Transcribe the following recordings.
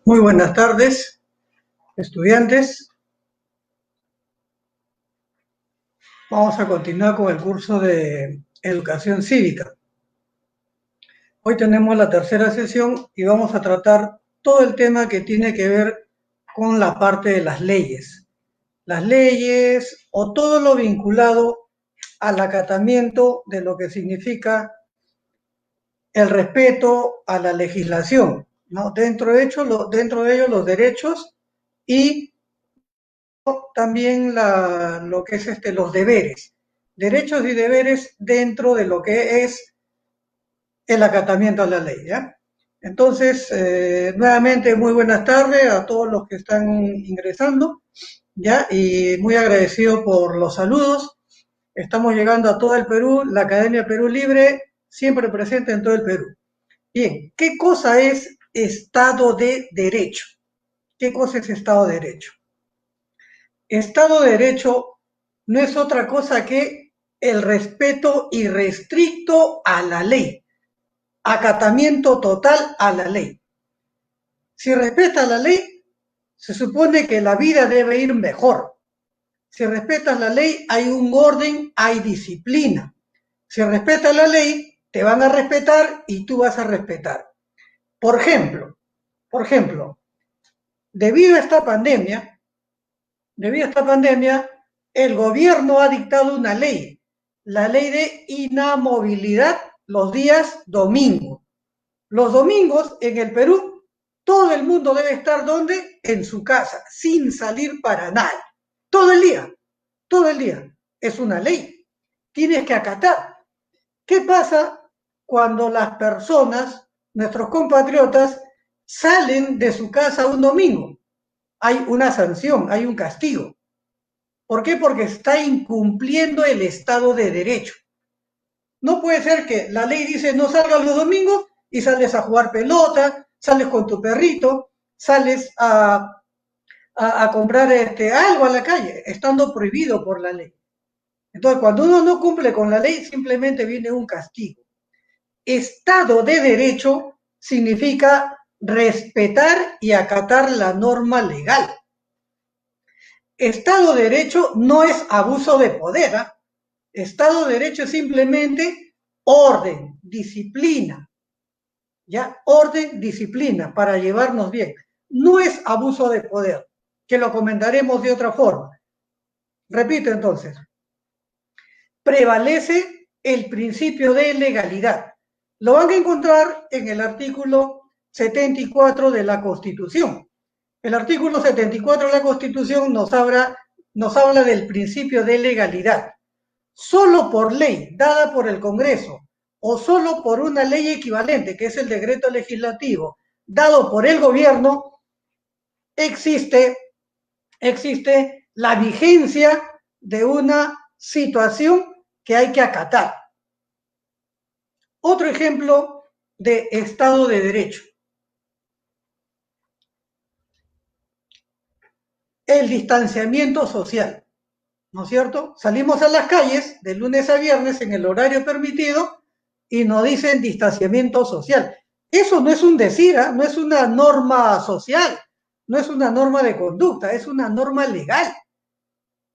Muy buenas tardes, estudiantes. Vamos a continuar con el curso de Educación Cívica. Hoy tenemos la tercera sesión y vamos a tratar todo el tema que tiene que ver con la parte de las leyes. Las leyes o todo lo vinculado al acatamiento de lo que significa el respeto a la legislación, ¿no? Dentro de ello los derechos y también lo que es los deberes, derechos y deberes dentro de lo que es el acatamiento a la ley, ¿ya? Entonces, nuevamente, muy buenas tardes a todos los que están ingresando, ¿ya? Y muy agradecido por los saludos. Estamos llegando a todo el Perú, la Academia Perú Libre, siempre presente en todo el Perú. Bien, ¿qué cosa es Estado de Derecho? ¿Qué cosa es Estado de Derecho? Estado de Derecho no es otra cosa que el respeto irrestricto a la ley, acatamiento total a la ley. Si respeta la ley, se supone que la vida debe ir mejor. Si respetas la ley, hay un orden, hay disciplina. Si respetas la ley, te van a respetar y tú vas a respetar. Por ejemplo, debido a esta pandemia, el gobierno ha dictado una ley, la ley de inamovilidad los días domingos. Los domingos en el Perú, todo el mundo debe estar ¿dónde? En su casa, sin salir para nada. Todo el día, todo el día. Es una ley. Tienes que acatar. ¿Qué pasa cuando las personas, nuestros compatriotas, salen de su casa un domingo? Hay una sanción, hay un castigo. ¿Por qué? Porque está incumpliendo el Estado de Derecho. No puede ser que la ley dice no salgas los domingos y sales a jugar pelota, sales con tu perrito, sales a comprar algo a la calle, estando prohibido por la ley. Entonces, cuando uno no cumple con la ley, simplemente viene un castigo. Estado de Derecho significa respetar y acatar la norma legal. Estado de Derecho no es abuso de poder, ¿eh? Estado de Derecho es simplemente orden, disciplina, ¿ya? Orden, disciplina, para llevarnos bien. No es abuso de poder, que lo comentaremos de otra forma. Repito entonces, prevalece el principio de legalidad. Lo van a encontrar en el artículo 74 de la Constitución. El artículo 74 de la Constitución nos habla del principio de legalidad. Solo por ley dada por el Congreso o solo por una ley equivalente, que es el decreto legislativo dado por el gobierno, existe la vigencia de una situación que hay que acatar. Otro ejemplo de Estado de Derecho. El distanciamiento social, ¿no es cierto? Salimos a las calles de lunes a viernes en el horario permitido y nos dicen distanciamiento social. Eso no es un decir, ¿eh? No es una norma social, no es una norma de conducta, es una norma legal.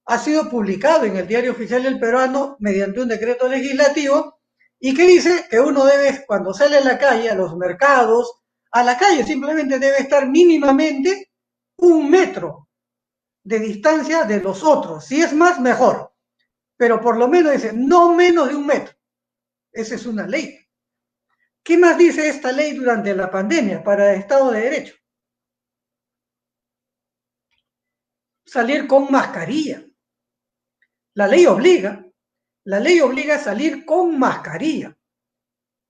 Ha sido publicado en el Diario Oficial del Peruano mediante un decreto legislativo y que dice que uno debe, cuando sale a la calle, a los mercados, a la calle simplemente debe estar mínimamente 1 metro de distancia de los otros. Si es más, mejor. Pero por lo menos dice, no menos de 1 metro. Esa es una ley. ¿Qué más dice esta ley durante la pandemia para el Estado de Derecho? Salir con mascarilla. La ley obliga a salir con mascarilla.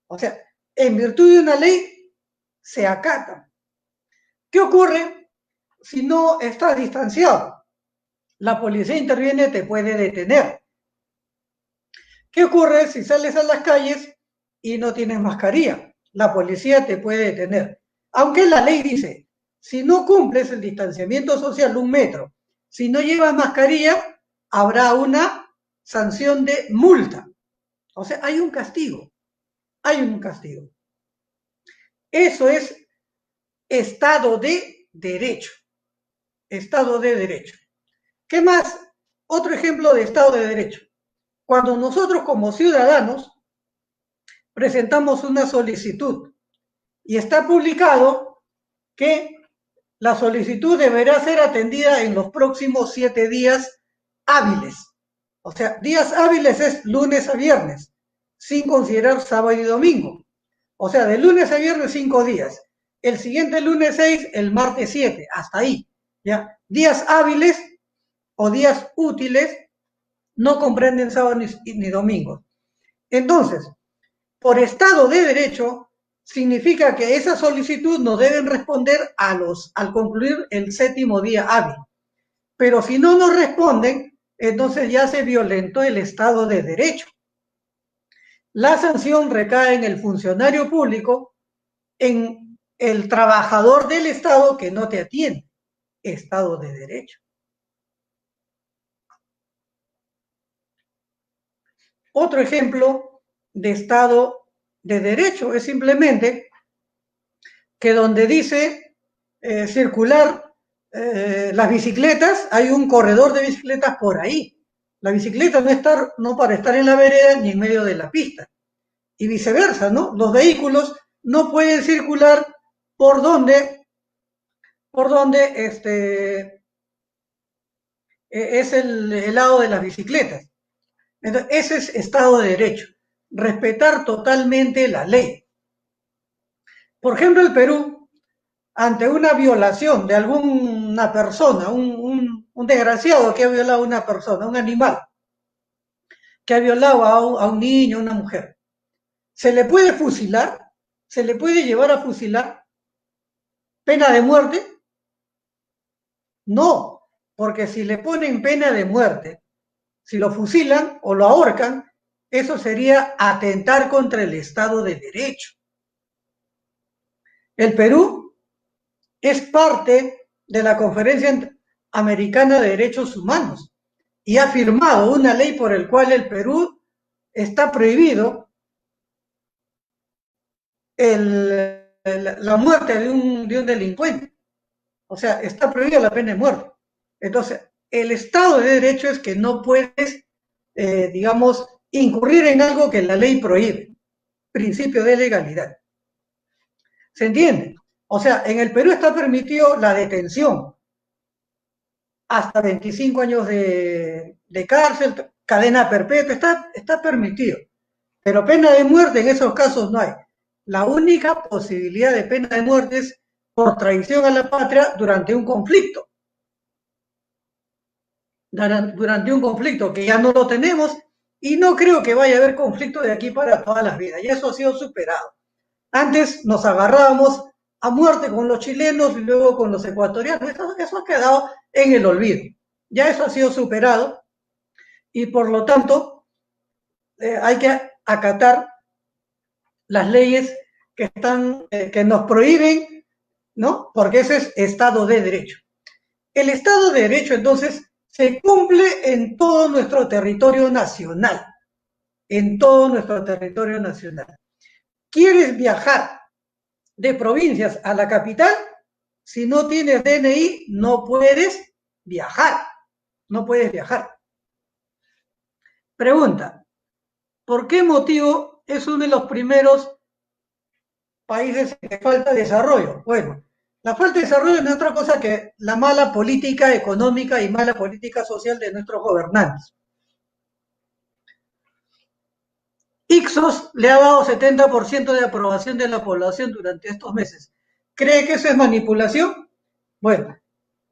O sea, en virtud de una ley se acata. ¿Qué ocurre si no estás distanciado? La policía interviene, te puede detener. ¿Qué ocurre si sales a las calles y no tienes mascarilla? La policía te puede detener. Aunque la ley dice, si no cumples el distanciamiento social 1 metro, si no llevas mascarilla, habrá una sanción de multa. O sea, hay un castigo. Hay un castigo. Eso es Estado de Derecho. Estado de Derecho. ¿Qué más? Otro ejemplo de Estado de Derecho. Cuando nosotros como ciudadanos presentamos una solicitud y está publicado que la solicitud deberá ser atendida en los próximos 7 días hábiles. O sea, días hábiles es lunes a viernes, sin considerar sábado y domingo. O sea, de lunes a viernes 5 días. El siguiente lunes 6, el martes 7, hasta ahí. ¿Ya? Días hábiles o días útiles no comprenden sábado ni domingo. Entonces, por Estado de Derecho, significa que esa solicitud nos deben responder al concluir el 7º día hábil. Pero si no nos responden, entonces ya se violentó el Estado de Derecho. La sanción recae en el funcionario público, en el trabajador del Estado que no te atiende. Estado de Derecho. Otro ejemplo de Estado de Derecho es simplemente que donde dice circular las bicicletas, hay un corredor de bicicletas por ahí. La bicicleta no para estar en la vereda ni en medio de la pista. Y viceversa, ¿no? Los vehículos no pueden circular por donde es el lado de las bicicletas. Entonces, ese es Estado de Derecho. Respetar totalmente la ley. Por ejemplo, el Perú, ante una violación de alguna persona, un desgraciado que ha violado a una persona, un animal, que ha violado a un niño, a una mujer, ¿se le puede fusilar? ¿Se le puede llevar a fusilar? ¿Pena de muerte? No, porque si le ponen pena de muerte, si lo fusilan o lo ahorcan, eso sería atentar contra el Estado de Derecho. El Perú es parte de la Conferencia Americana de Derechos Humanos y ha firmado una ley por la cual el Perú está prohibido la muerte de un delincuente. O sea, está prohibida la pena de muerte. Entonces, el Estado de Derecho es que no puedes, digamos, incurrir en algo que la ley prohíbe. Principio de legalidad. ¿Se entiende? O sea, en el Perú está permitido la detención hasta 25 años de cárcel, cadena perpetua, está permitido. Pero pena de muerte en esos casos no hay. La única posibilidad de pena de muerte es por traición a la patria durante un conflicto. Durante un conflicto que ya no lo tenemos y no creo que vaya a haber conflicto de aquí para todas las vidas. Ya eso ha sido superado. Antes nos agarrábamos a muerte con los chilenos y luego con los ecuatorianos. Eso ha quedado en el olvido. Ya eso ha sido superado y por lo tanto hay que acatar las leyes que nos prohíben, ¿no? Porque ese es Estado de Derecho. El Estado de Derecho, entonces, se cumple en todo nuestro territorio nacional. En todo nuestro territorio nacional. ¿Quieres viajar de provincias a la capital? Si no tienes DNI, no puedes viajar. No puedes viajar. Pregunta, ¿por qué motivo es uno de los primeros países que falta desarrollo? Bueno, la falta de desarrollo no es otra cosa que la mala política económica y mala política social de nuestros gobernantes. Ixos le ha dado 70% de aprobación de la población durante estos meses. ¿Cree que eso es manipulación? Bueno,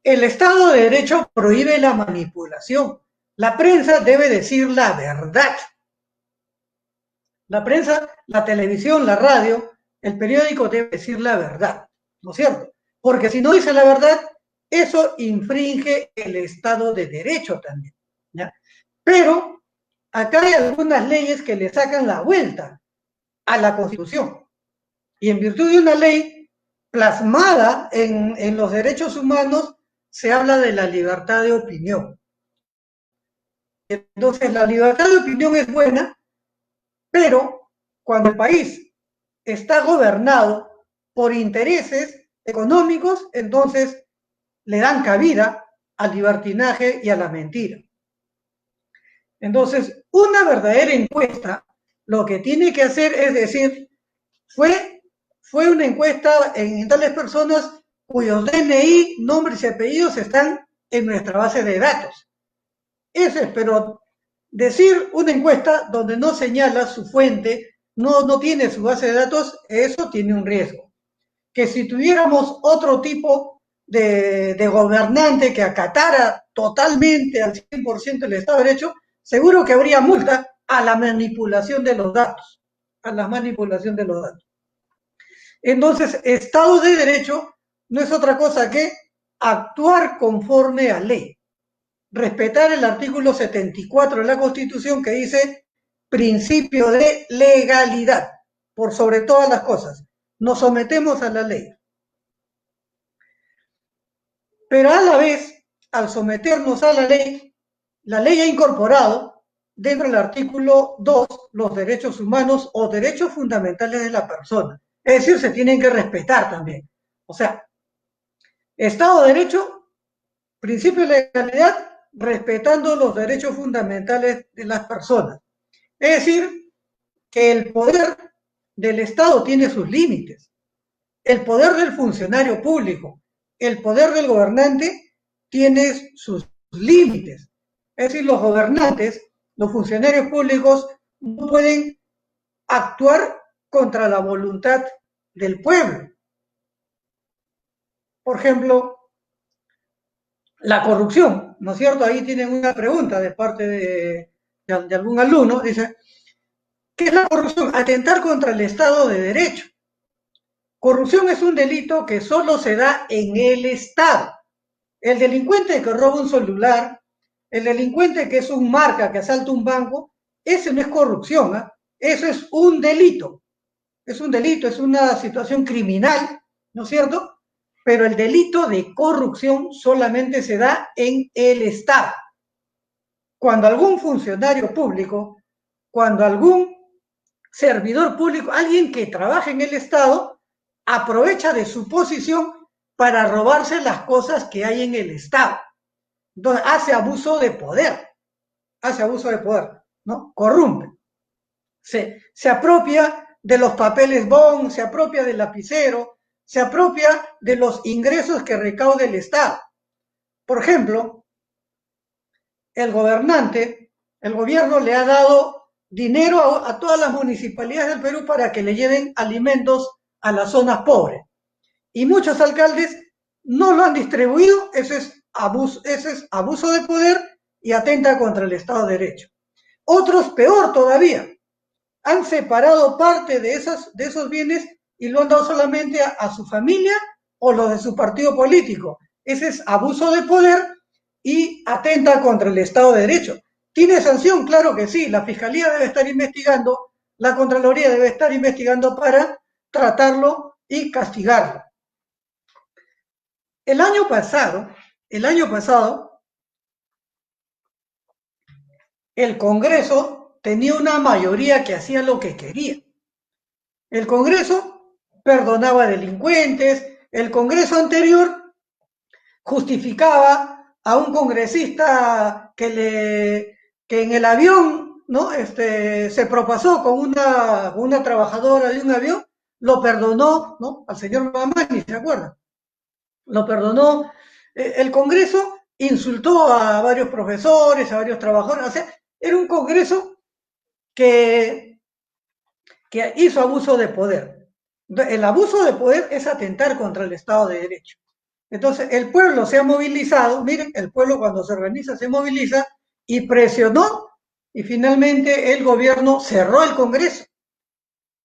el Estado de Derecho prohíbe la manipulación. La prensa debe decir la verdad. La prensa, la televisión, la radio, el periódico debe decir la verdad, ¿no es cierto? Porque si no dice la verdad, eso infringe el Estado de Derecho también, ¿ya? Pero acá hay algunas leyes que le sacan la vuelta a la Constitución. Y en virtud de una ley plasmada en los derechos humanos, se habla de la libertad de opinión. Entonces, la libertad de opinión es buena, pero cuando el país está gobernado por intereses económicos, entonces le dan cabida al libertinaje y a la mentira. Entonces, una verdadera encuesta lo que tiene que hacer es decir, fue una encuesta en tales personas cuyos DNI, nombres y apellidos están en nuestra base de datos. Ese es, pero decir una encuesta donde no señala su fuente, no tiene su base de datos, eso tiene un riesgo. Que si tuviéramos otro tipo de gobernante que acatara totalmente al 100% el Estado de Derecho, seguro que habría multa a la manipulación de los datos, a la manipulación de los datos. Entonces, Estado de Derecho no es otra cosa que actuar conforme a ley, respetar el artículo 74 de la Constitución que dice principio de legalidad, por sobre todas las cosas. Nos sometemos a la ley. Pero a la vez, al someternos a la ley ha incorporado dentro del artículo 2 los derechos humanos o derechos fundamentales de la persona. Es decir, se tienen que respetar también. O sea, Estado de Derecho, principio de legalidad, respetando los derechos fundamentales de las personas. Es decir, que el poder del Estado tiene sus límites. El poder del funcionario público, el poder del gobernante tiene sus límites. Es decir, los gobernantes, los funcionarios públicos no pueden actuar contra la voluntad del pueblo. Por ejemplo, la corrupción, ¿no es cierto? Ahí tienen una pregunta de parte de algún alumno, dice, ¿qué es la corrupción? Atentar contra el Estado de Derecho. Corrupción es un delito que solo se da en el Estado. El delincuente que roba un celular, el delincuente que es un marca, que asalta un banco, ese no es corrupción, ¿eh? Eso es un delito. Es un delito, es una situación criminal, ¿no es cierto? Pero el delito de corrupción solamente se da en el Estado. Cuando algún funcionario público, cuando algún servidor público, alguien que trabaja en el Estado, aprovecha de su posición para robarse las cosas que hay en el Estado. Entonces, hace abuso de poder, ¿no? Corrompe. Se apropia de los papeles bond, se apropia del lapicero, se apropia de los ingresos que recauda el Estado. Por ejemplo, el gobierno le ha dado dinero a todas las municipalidades del Perú para que le lleven alimentos a las zonas pobres. Y muchos alcaldes no lo han distribuido, ese es abuso de poder y atenta contra el Estado de Derecho. Otros, peor todavía, han separado parte de esos bienes y lo han dado solamente a su familia o los de su partido político. Ese es abuso de poder y atenta contra el Estado de Derecho. ¿Tiene sanción? Claro que sí. La Fiscalía debe estar investigando, la Contraloría debe estar investigando para tratarlo y castigarlo. El año pasado, el Congreso tenía una mayoría que hacía lo que quería. El Congreso perdonaba delincuentes, el Congreso anterior justificaba a un congresista que en el avión, ¿no? Se propasó con una trabajadora de un avión, lo perdonó, ¿no? Al señor Mamani, ¿se acuerdan? Lo perdonó. El Congreso insultó a varios profesores, a varios trabajadores. O sea, era un Congreso que hizo abuso de poder. El abuso de poder es atentar contra el Estado de Derecho. Entonces, el pueblo se ha movilizado, miren, el pueblo cuando se organiza se moviliza y presionó y finalmente el gobierno cerró el Congreso.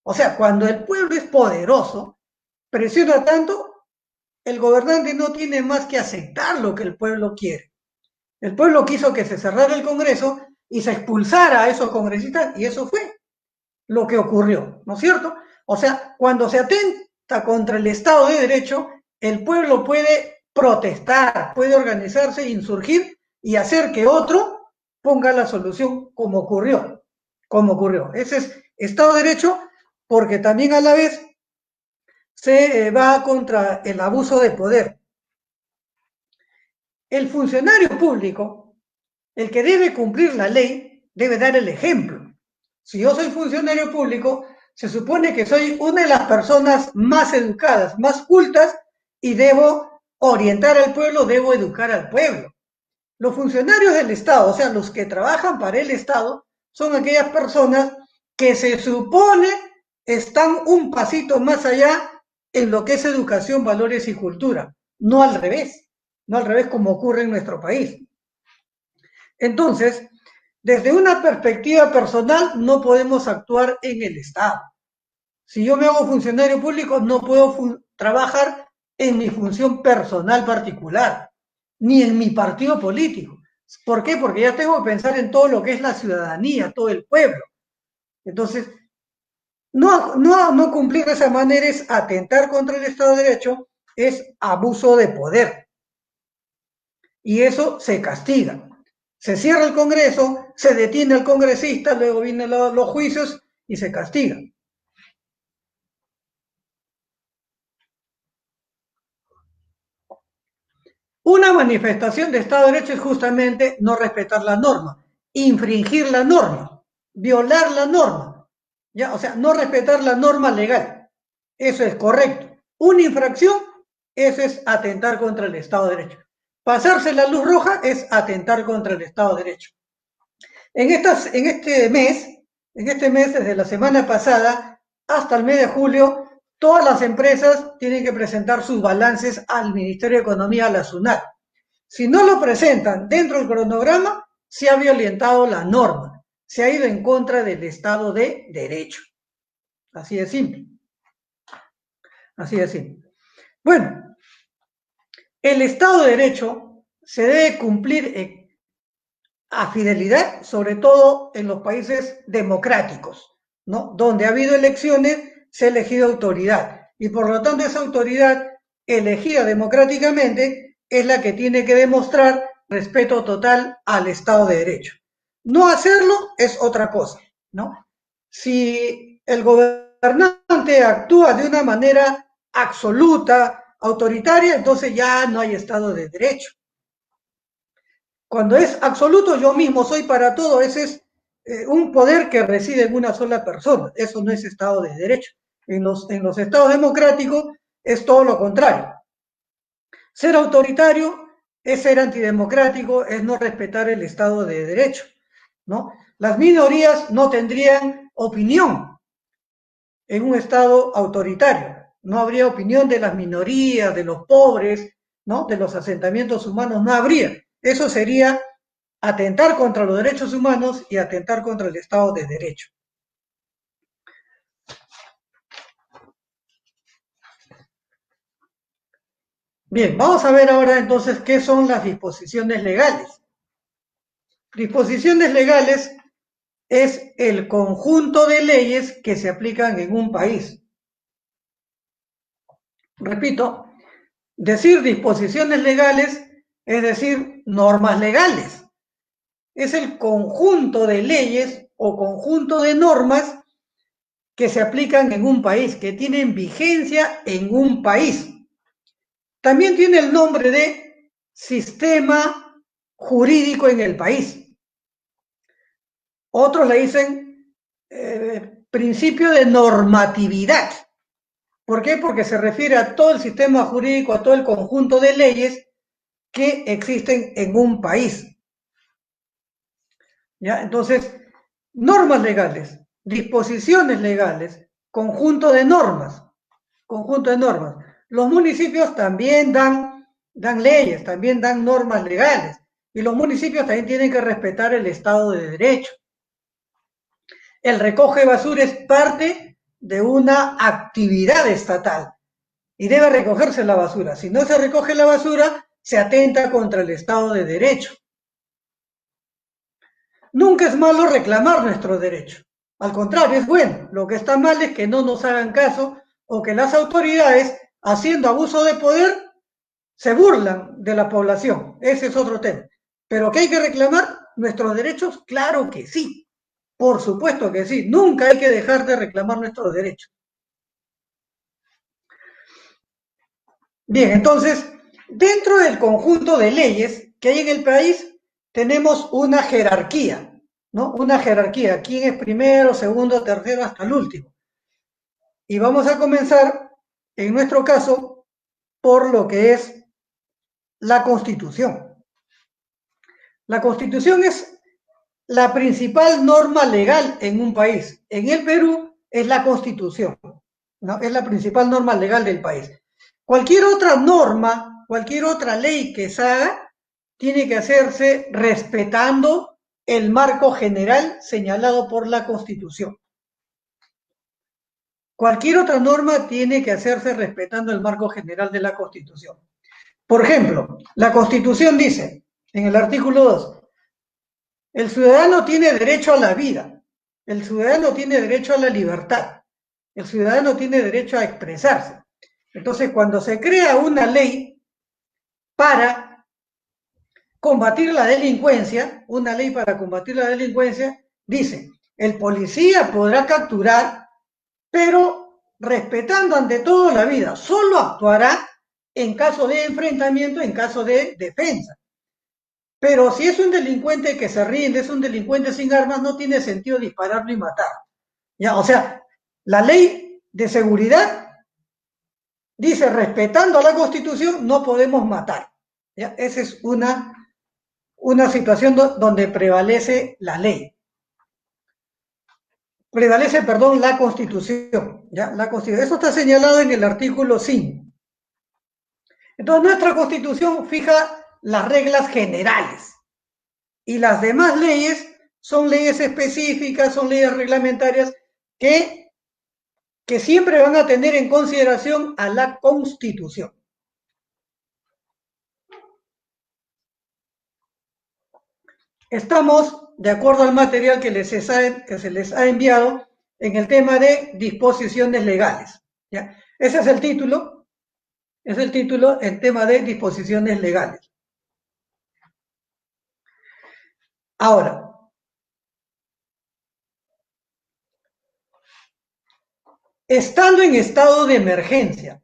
O sea, cuando el pueblo es poderoso, presiona tanto, el gobernante no tiene más que aceptar lo que el pueblo quiere. El pueblo quiso que se cerrara el Congreso y se expulsara a esos congresistas y eso fue lo que ocurrió, ¿no es cierto? O sea, cuando se atenta contra el Estado de Derecho, el pueblo puede protestar, puede organizarse, insurgir y hacer que otro ponga la solución como ocurrió. Ese es Estado de Derecho porque también a la vez se va contra el abuso de poder. El funcionario público, el que debe cumplir la ley, debe dar el ejemplo. Si yo soy funcionario público, se supone que soy una de las personas más educadas, más cultas, y debo orientar al pueblo, debo educar al pueblo. Los funcionarios del Estado, o sea, los que trabajan para el Estado, son aquellas personas que se supone están un pasito más allá en lo que es educación, valores y cultura, no al revés, no al revés como ocurre en nuestro país. Entonces, desde una perspectiva personal, no podemos actuar en el Estado. Si yo me hago funcionario público, no puedo trabajar en mi función personal particular, ni en mi partido político. ¿Por qué? Porque ya tengo que pensar en todo lo que es la ciudadanía, todo el pueblo. Entonces, no cumplir de esa manera es atentar contra el Estado de Derecho, es abuso de poder. Y eso se castiga. Se cierra el Congreso, se detiene al congresista, luego vienen los juicios y se castiga. Una manifestación de Estado de Derecho es justamente no respetar la norma, infringir la norma, violar la norma, ¿ya? O sea, no respetar la norma legal. Eso es correcto. Una infracción, eso es atentar contra el Estado de Derecho. Pasarse la luz roja es atentar contra el Estado de Derecho. En este mes, desde la semana pasada hasta el mes de julio, todas las empresas tienen que presentar sus balances al Ministerio de Economía, a la SUNAT. Si no lo presentan dentro del cronograma, se ha violentado la norma, se ha ido en contra del Estado de Derecho. Así de simple. Así de simple. Bueno, el Estado de Derecho se debe cumplir a fidelidad, sobre todo en los países democráticos, ¿no? Donde ha habido elecciones, se ha elegido autoridad. Y por lo tanto, esa autoridad elegida democráticamente es la que tiene que demostrar respeto total al Estado de Derecho. No hacerlo es otra cosa, ¿no? Si el gobernante actúa de una manera absoluta, autoritaria, entonces ya no hay Estado de Derecho. Cuando es absoluto, yo mismo soy para todo, ese es un poder que reside en una sola persona. Eso no es Estado de Derecho. En los estados democráticos es todo lo contrario. Ser autoritario es ser antidemocrático, es no respetar el Estado de Derecho, ¿no? Las minorías no tendrían opinión en un Estado autoritario. No habría opinión de las minorías, de los pobres, ¿no? De los asentamientos humanos, no habría. Eso sería atentar contra los derechos humanos y atentar contra el Estado de Derecho. Bien, vamos a ver ahora entonces qué son las disposiciones legales. Disposiciones legales es el conjunto de leyes que se aplican en un país. Repito, decir disposiciones legales es decir normas legales. Es el conjunto de leyes o conjunto de normas que se aplican en un país, que tienen vigencia en un país. También tiene el nombre de sistema jurídico en el país. Otros le dicen principio de normatividad. ¿Por qué? Porque se refiere a todo el sistema jurídico, a todo el conjunto de leyes que existen en un país. ¿Ya? Entonces, normas legales, disposiciones legales, conjunto de normas, conjunto de normas. Los municipios también dan leyes, también dan normas legales, y los municipios también tienen que respetar el Estado de Derecho. El recoge basura es parte de una actividad estatal y debe recogerse la basura. Si no se recoge la basura, se atenta contra el Estado de Derecho. Nunca es malo reclamar nuestros derechos. Al contrario, es bueno. Lo que está mal es que no nos hagan caso o que las autoridades, haciendo abuso de poder, se burlan de la población. Ese es otro tema. Pero ¿que hay que reclamar nuestros derechos? Claro que sí. Por supuesto que sí. Nunca hay que dejar de reclamar nuestros derechos. Bien, entonces, dentro del conjunto de leyes que hay en el país, tenemos una jerarquía, ¿no? Una jerarquía. ¿Quién es primero, segundo, tercero, hasta el último? Y vamos a comenzar, en nuestro caso, por lo que es la Constitución. La Constitución es la principal norma legal en un país. En el Perú es la Constitución, ¿no? Es la principal norma legal del país. Cualquier otra norma, cualquier otra ley que se haga, tiene que hacerse respetando el marco general señalado por la Constitución. Cualquier otra norma tiene que hacerse respetando el marco general de la Constitución. Por ejemplo, la Constitución dice, en el artículo 2, el ciudadano tiene derecho a la vida, el ciudadano tiene derecho a la libertad, el ciudadano tiene derecho a expresarse. Entonces, cuando se crea una ley para combatir la delincuencia, una ley para combatir la delincuencia, dice, el policía podrá capturar, pero respetando ante todo la vida, solo actuará en caso de enfrentamiento, en caso de defensa. Pero si es un delincuente que se rinde, es un delincuente sin armas, no tiene sentido dispararlo y matarlo. ¿Ya? O sea, la ley de seguridad dice, respetando a la Constitución, no podemos matar. ¿Ya? Esa es una situación donde prevalece la ley. Prevalece, perdón, la Constitución. ¿Ya? La Constitución. Eso está señalado en el artículo 5. Entonces, nuestra Constitución fija las reglas generales. Y las demás leyes son leyes específicas, son leyes reglamentarias que siempre van a tener en consideración a la Constitución. Estamos, de acuerdo al material que se les ha enviado, en el tema de disposiciones legales. ¿Ya? Ese es el título, el tema de disposiciones legales. Ahora, estando en estado de emergencia,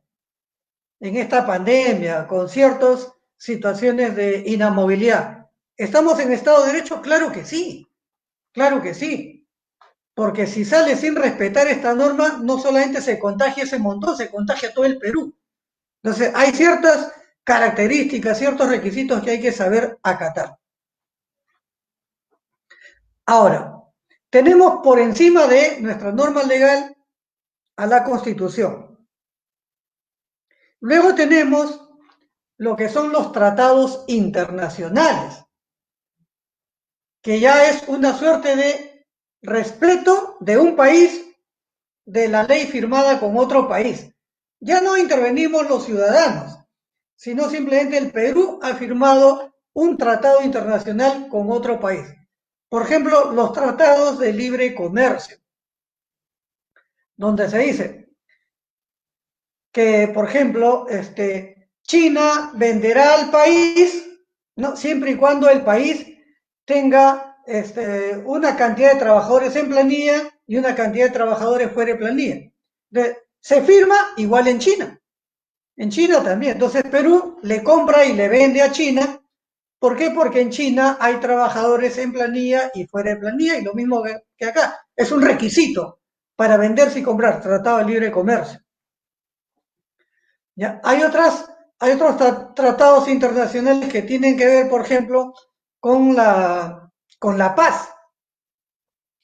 en esta pandemia, con ciertas situaciones de inamovilidad, ¿estamos en estado de derecho? Claro que sí, porque si sale sin respetar esta norma, no solamente se contagia ese montón, se contagia todo el Perú. Entonces, hay ciertas características, ciertos requisitos que hay que saber acatar. Ahora, tenemos por encima de nuestra norma legal a la Constitución. Luego tenemos lo que son los tratados internacionales, que ya es una suerte de respeto de un país de la ley firmada con otro país. Ya no intervenimos los ciudadanos, sino simplemente el Perú ha firmado un tratado internacional con otro país. Por ejemplo, los tratados de libre comercio, donde se dice que, por ejemplo, China venderá al país, ¿no? Siempre y cuando el país tenga una cantidad de trabajadores en planilla y una cantidad de trabajadores fuera de planilla. Se firma igual en China. En China también. Entonces Perú le compra y le vende a China. ¿Por qué? Porque en China hay trabajadores en planilla y fuera de planilla, y lo mismo que acá. Es un requisito para venderse y comprar, tratado de libre comercio. ¿Ya? Hay otros tratados internacionales que tienen que ver, por ejemplo, con la paz.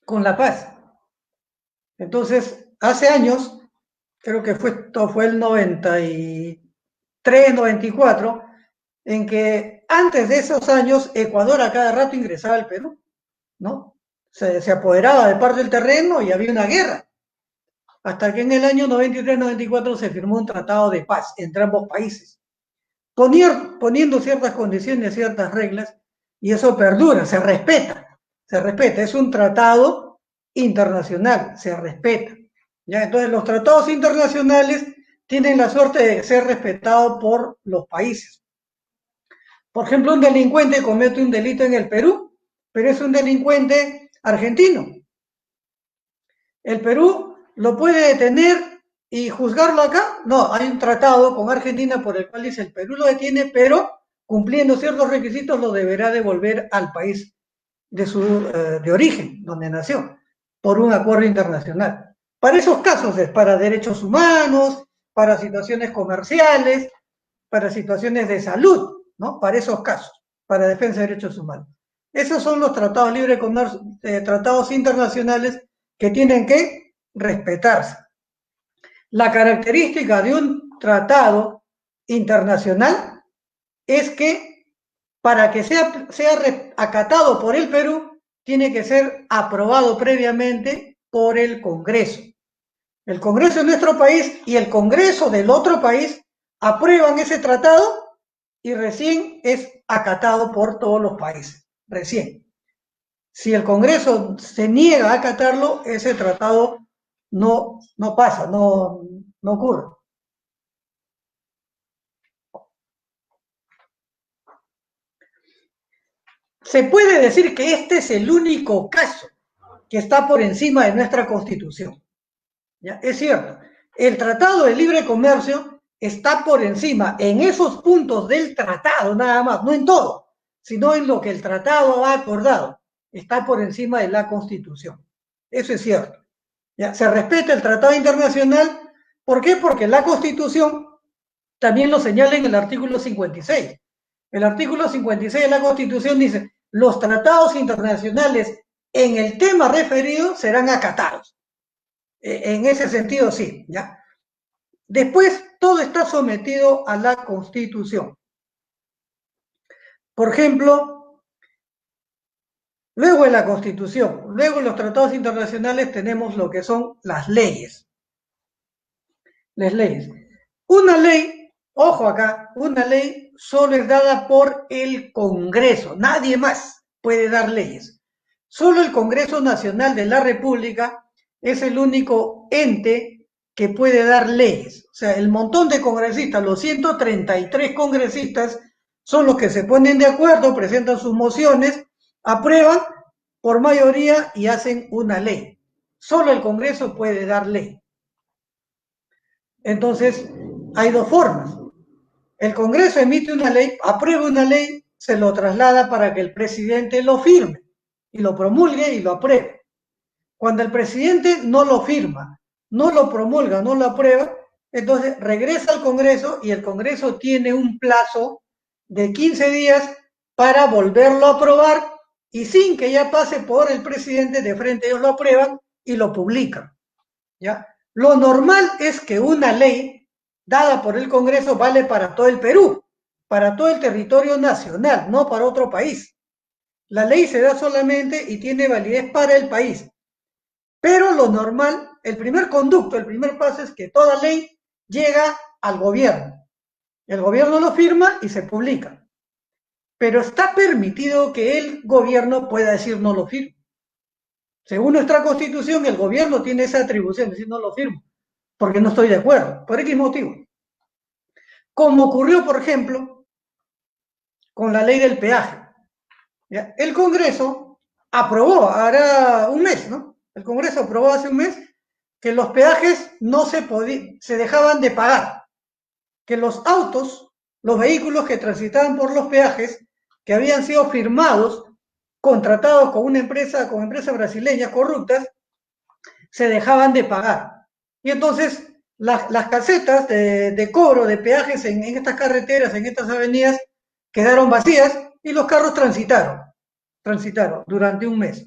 Con la paz. Entonces, hace años, creo que fue el 93, 94, en que antes de esos años Ecuador a cada rato ingresaba al Perú, ¿no? Se apoderaba de parte del terreno y había una guerra. Hasta que en el año 93-94 se firmó un tratado de paz entre ambos países, poniendo ciertas condiciones, ciertas reglas, y eso perdura, se respeta, es un tratado internacional, se respeta. ¿Ya? Entonces los tratados internacionales tienen la suerte de ser respetados por los países. Por ejemplo, un delincuente comete un delito en el Perú, pero es un delincuente argentino. El Perú lo puede detener y juzgarlo acá. No, hay un tratado con Argentina por el cual dice el Perú lo detiene, pero cumpliendo ciertos requisitos lo deberá devolver al país de origen, donde nació, por un acuerdo internacional. Para esos casos es para derechos humanos, para situaciones comerciales, para situaciones de salud, ¿no? Para esos casos, para defensa de derechos humanos. Esos son los tratados libre de comercio, tratados internacionales que tienen que respetarse. La característica de un tratado internacional es que para que sea acatado por el Perú, tiene que ser aprobado previamente por el Congreso. El Congreso de nuestro país y el Congreso del otro país aprueban ese tratado y recién es acatado por todos los países. Recién. Si el Congreso se niega a acatarlo, ese tratado no pasa, no ocurre. Se puede decir que este es el único caso que está por encima de nuestra Constitución. ¿Ya? Es cierto, el Tratado de Libre Comercio está por encima en esos puntos del tratado, nada más, no en todo, sino en lo que el tratado ha acordado. Está por encima de la Constitución. Eso es cierto. ¿Ya? Se respeta el Tratado Internacional. ¿Por qué? Porque la Constitución también lo señala en el artículo 56. El artículo 56 de la Constitución dice, los tratados internacionales en el tema referido serán acatados. En ese sentido, sí, ¿ya? Después, todo está sometido a la Constitución. Por ejemplo, luego de la Constitución, luego de los tratados internacionales tenemos lo que son las leyes. Las leyes. Una ley, ojo acá, una ley solo es dada por el Congreso, nadie más puede dar leyes. Solo el Congreso Nacional de la República es el único ente que puede dar leyes. O sea, el montón de congresistas, los 133 congresistas, son los que se ponen de acuerdo, presentan sus mociones, aprueban por mayoría y hacen una ley. Solo el Congreso puede dar ley. Entonces, hay dos formas. El Congreso emite una ley, aprueba una ley, se lo traslada para que el presidente lo firme y lo promulgue y lo apruebe. Cuando el presidente no lo firma, no lo promulga, no lo aprueba, entonces regresa al Congreso y el Congreso tiene un plazo de 15 días para volverlo a aprobar y sin que ya pase por el presidente, de frente ellos lo aprueban y lo publican. ¿Ya? Lo normal es que una ley dada por el Congreso vale para todo el Perú, para todo el territorio nacional, no para otro país. La ley se da solamente y tiene validez para el país. Pero lo normal, el primer conducto, el primer paso es que toda ley llega al gobierno. El gobierno lo firma y se publica. Pero está permitido que el gobierno pueda decir no lo firmo. Según nuestra Constitución, el gobierno tiene esa atribución, de decir no lo firmo, porque no estoy de acuerdo, por X motivo. Como ocurrió, por ejemplo, con la ley del peaje. ¿Ya? El Congreso aprobó, hará un mes, ¿no? El Congreso aprobó hace un mes que los peajes no se dejaban de pagar, que los autos, los vehículos que transitaban por los peajes, que habían sido firmados, contratados con empresas brasileñas corruptas, se dejaban de pagar. Y entonces las casetas de cobro de peajes en estas carreteras, en estas avenidas, quedaron vacías y los carros transitaron durante un mes.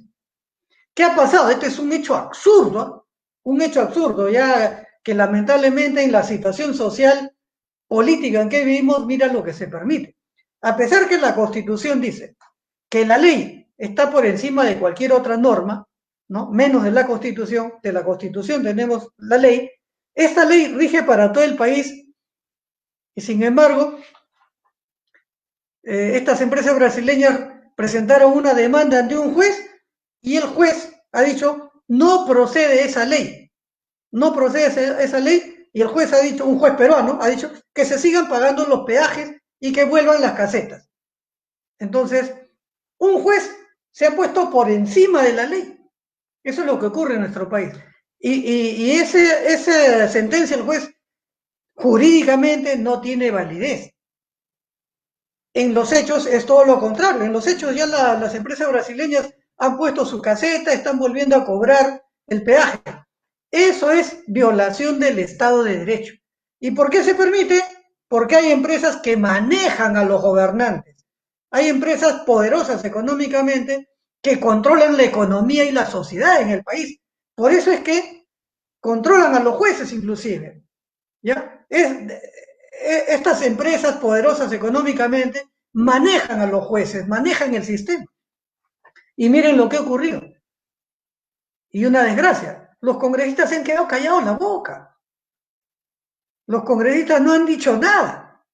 ¿Qué ha pasado? Este es un hecho absurdo, ya que lamentablemente en la situación social, política en que vivimos, mira lo que se permite. A pesar que la Constitución dice que la ley está por encima de cualquier otra norma, ¿no? Menos de la Constitución tenemos la ley, esta ley rige para todo el país y sin embargo, estas empresas brasileñas presentaron una demanda ante un juez y el juez ha dicho, no procede esa ley, no procede esa ley y el juez ha dicho, un juez peruano ha dicho que se sigan pagando los peajes y que vuelvan las casetas. Entonces, un juez se ha puesto por encima de la ley. Eso es lo que ocurre en nuestro país. Y esa sentencia del juez jurídicamente no tiene validez. En los hechos es todo lo contrario. En los hechos ya las empresas brasileñas han puesto su caseta, están volviendo a cobrar el peaje. Eso es violación del Estado de Derecho. ¿Y por qué se permite? Porque hay empresas que manejan a los gobernantes. Hay empresas poderosas económicamente que controlan la economía y la sociedad en el país. Por eso es que controlan a los jueces inclusive. ¿Ya? Estas empresas poderosas económicamente manejan a los jueces, manejan el sistema. Y miren lo que ha ocurrido. Y una desgracia, los congresistas se han quedado callados la boca. Los congresistas no han dicho nada.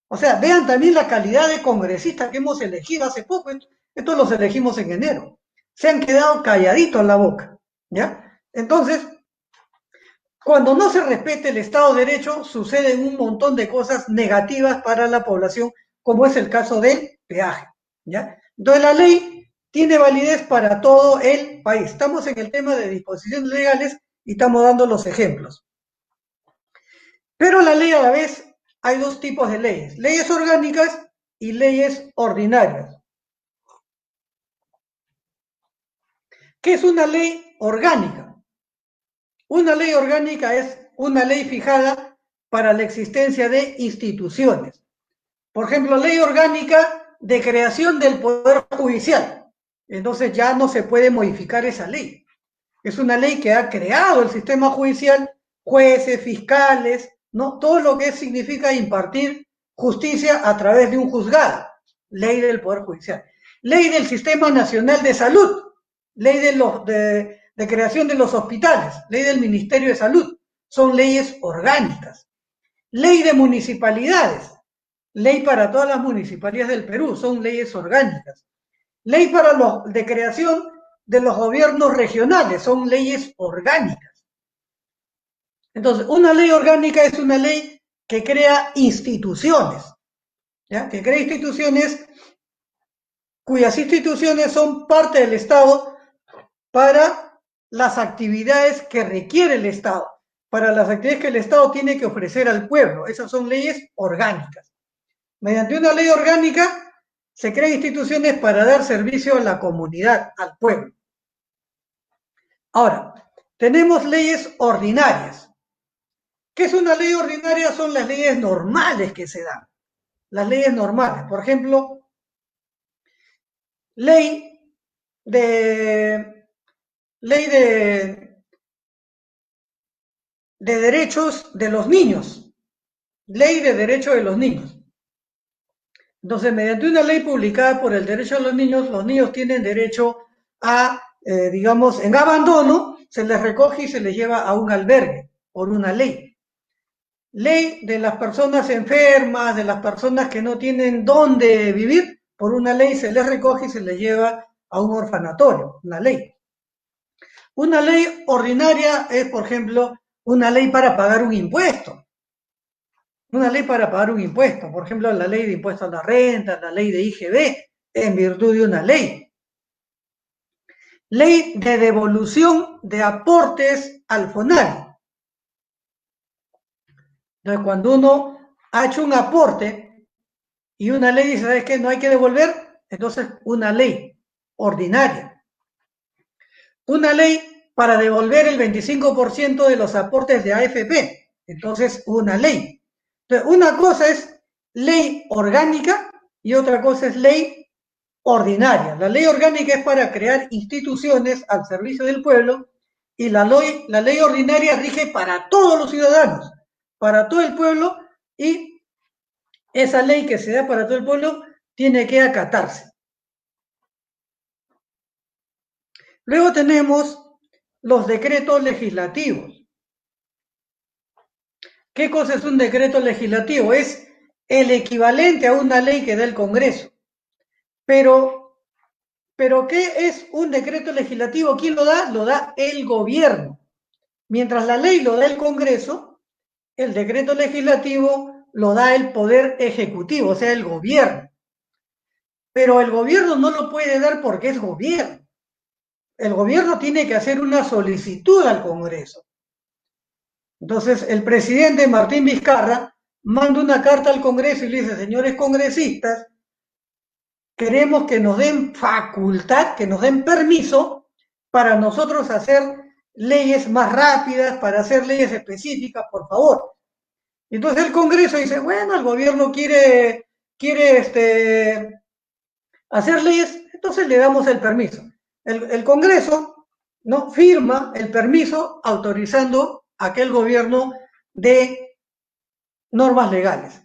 O sea, vean también la calidad de congresistas que hemos elegido hace poco. Estos los elegimos en enero. Se han quedado calladitos la boca. ¿Ya? Entonces, cuando no se respete el Estado de Derecho, suceden un montón de cosas negativas para la población, como es el caso del peaje. ¿Ya? Entonces, la ley tiene validez para todo el país. Estamos en el tema de disposiciones legales y estamos dando los ejemplos. Pero la ley a la vez, hay dos tipos de leyes: leyes orgánicas y leyes ordinarias. ¿Qué es una ley orgánica? Una ley orgánica es una ley fijada para la existencia de instituciones. Por ejemplo, ley orgánica de creación del Poder Judicial. Entonces ya no se puede modificar esa ley. Es una ley que ha creado el sistema judicial, jueces, fiscales, ¿no? Todo lo que significa impartir justicia a través de un juzgado. Ley del Poder Judicial. Ley del Sistema Nacional de Salud. Ley de creación de los hospitales. Ley del Ministerio de Salud. Son leyes orgánicas. Ley de municipalidades. Ley para todas las municipalidades del Perú. Son leyes orgánicas. Ley para de creación de los gobiernos regionales, son leyes orgánicas. Entonces, una ley orgánica es una ley que crea instituciones, ¿ya? Que crea instituciones cuyas instituciones son parte del Estado para las actividades que requiere el Estado, para las actividades que el Estado tiene que ofrecer al pueblo. Esas son leyes orgánicas. Mediante una ley orgánica se crean instituciones para dar servicio a la comunidad, al pueblo. Ahora, tenemos leyes ordinarias. ¿Qué es una ley ordinaria? Son las leyes normales que se dan. Las leyes normales. Por ejemplo, ley de derechos de los niños. Ley de derechos de los niños. Entonces, mediante una ley publicada por el derecho de los niños tienen derecho a, digamos, en abandono, se les recoge y se les lleva a un albergue por una ley. Ley de las personas enfermas, de las personas que no tienen dónde vivir, por una ley se les recoge y se les lleva a un orfanatorio, una ley. Una ley ordinaria es, por ejemplo, una ley para pagar un impuesto. Una ley para pagar un impuesto, por ejemplo, la ley de impuesto a la renta, la ley de IGB, en virtud de una ley. Ley de devolución de aportes al FONAVI. Entonces, cuando uno ha hecho un aporte y una ley dice, ¿sabes qué? No hay que devolver, entonces una ley ordinaria. Una ley para devolver el 25% de los aportes de AFP, entonces una ley. Entonces, una cosa es ley orgánica y otra cosa es ley ordinaria. La ley orgánica es para crear instituciones al servicio del pueblo y la ley ordinaria rige para todos los ciudadanos, para todo el pueblo, y esa ley que se da para todo el pueblo tiene que acatarse. Luego tenemos los decretos legislativos. ¿Qué cosa es un decreto legislativo? Es el equivalente a una ley que da el Congreso. Pero ¿qué es un decreto legislativo? ¿Quién lo da? Lo da el gobierno. Mientras la ley lo da el Congreso, el decreto legislativo lo da el Poder Ejecutivo, o sea, el gobierno. Pero el gobierno no lo puede dar porque es gobierno. el gobierno tiene que hacer una solicitud al Congreso. Entonces, el presidente Martín Vizcarra manda una carta al Congreso y le dice, señores congresistas, queremos que nos den facultad, que nos den permiso para nosotros hacer leyes más rápidas, para hacer leyes específicas, por favor. Entonces el Congreso dice, bueno, el gobierno quiere hacer leyes, entonces le damos el permiso. El Congreso, ¿no?, firma el permiso autorizando a que el gobierno dé normas legales.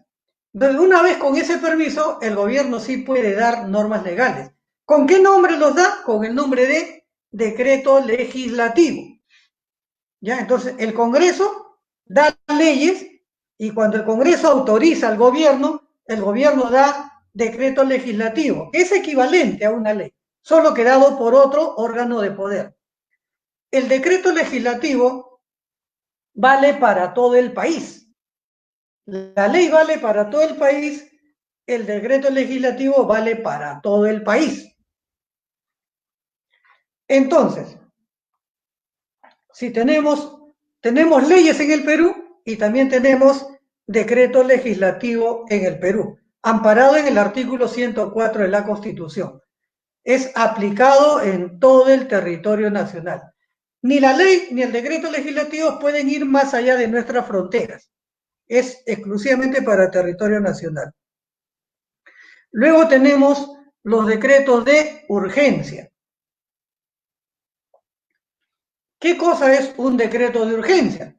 Entonces, una vez con ese permiso, el gobierno sí puede dar normas legales. ¿Con qué nombre los da? Con el nombre de decreto legislativo. ¿Ya? Entonces, el Congreso da leyes y cuando el Congreso autoriza al gobierno, el gobierno da decreto legislativo, que es equivalente a una ley, solo que dado por otro órgano de poder. El decreto legislativo vale para todo el país. La ley vale para todo el país, el decreto legislativo vale para todo el país. Entonces, si tenemos leyes en el Perú y también tenemos decreto legislativo en el Perú, amparado en el artículo 104 de la Constitución. Es aplicado en todo el territorio nacional. Ni la ley ni el decreto legislativo pueden ir más allá de nuestras fronteras. Es exclusivamente para el territorio nacional. Luego tenemos los decretos de urgencia. ¿Qué cosa es un decreto de urgencia?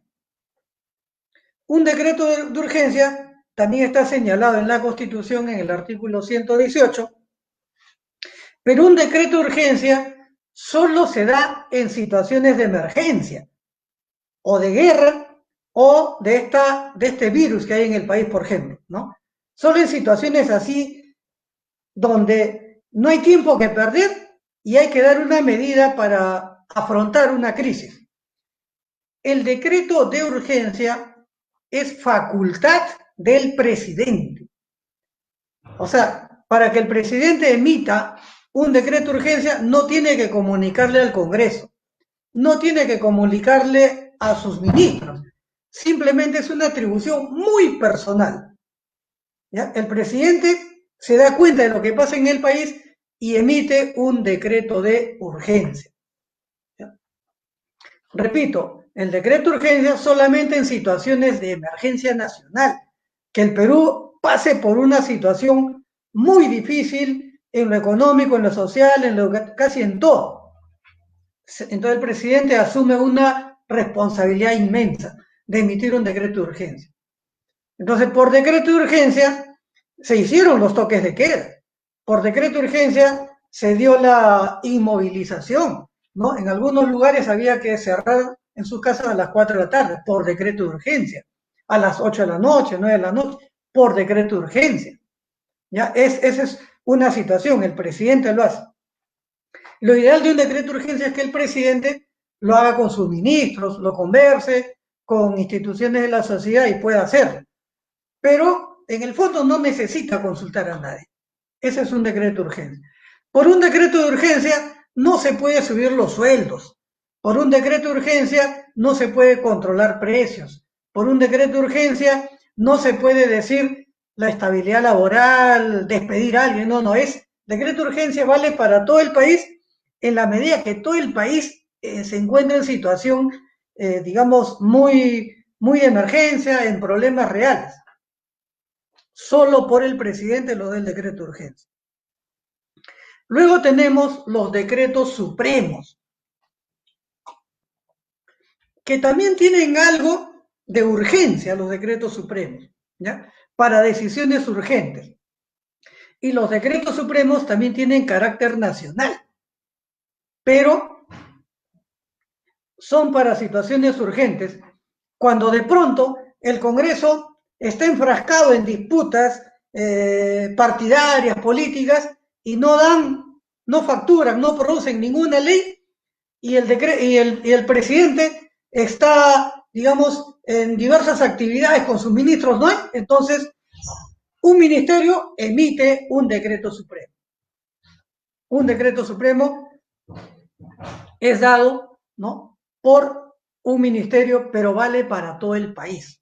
Un decreto de urgencia también está señalado en la Constitución en el artículo 118, pero un decreto de urgencia solo se da en situaciones de emergencia o de guerra o de este virus que hay en el país, por ejemplo, ¿no? Solo en situaciones así donde no hay tiempo que perder y hay que dar una medida para afrontar una crisis. El decreto de urgencia es facultad del presidente. O sea, para que el presidente emita un decreto de urgencia, no tiene que comunicarle al Congreso, no tiene que comunicarle a sus ministros, simplemente es una atribución muy personal. ¿Ya? El presidente se da cuenta de lo que pasa en el país y emite un decreto de urgencia. ¿Ya? Repito, el decreto de urgencia solamente en situaciones de emergencia nacional, que el Perú pase por una situación muy difícil en lo económico, en lo social, casi en todo. Entonces el presidente asume una responsabilidad inmensa de emitir un decreto de urgencia. Entonces, por decreto de urgencia se hicieron los toques de queda. Por decreto de urgencia se dio la inmovilización, ¿no? En algunos lugares había que cerrar en sus casas a las 4 de la tarde, por decreto de urgencia. A las 8 de la noche, 9 de la noche, por decreto de urgencia. ¿Ya? Esa es una situación, el presidente lo hace. Lo ideal de un decreto de urgencia es que el presidente lo haga con sus ministros, lo converse con instituciones de la sociedad y pueda hacerlo. Pero en el fondo no necesita consultar a nadie. Ese es un decreto de urgencia. Por un decreto de urgencia no se puede subir los sueldos. Por un decreto de urgencia no se puede controlar precios. Por un decreto de urgencia no se puede decir la estabilidad laboral, despedir a alguien. No, decreto de urgencia vale para todo el país en la medida que todo el país se encuentra en situación, digamos, muy de emergencia, en problemas reales. Solo por el presidente lo del decreto de urgencia. Luego tenemos los decretos supremos, que también tienen algo de urgencia, los decretos supremos, ¿ya? Para decisiones urgentes. Y los decretos supremos también tienen carácter nacional, pero son para situaciones urgentes, cuando de pronto el Congreso está enfrascado en disputas partidarias, políticas, y no facturan, no producen ninguna ley, y el presidente está, digamos, en diversas actividades con sus ministros, ¿no hay? Entonces, un ministerio emite un decreto supremo. Un decreto supremo es dado, ¿no?, por un ministerio, pero vale para todo el país.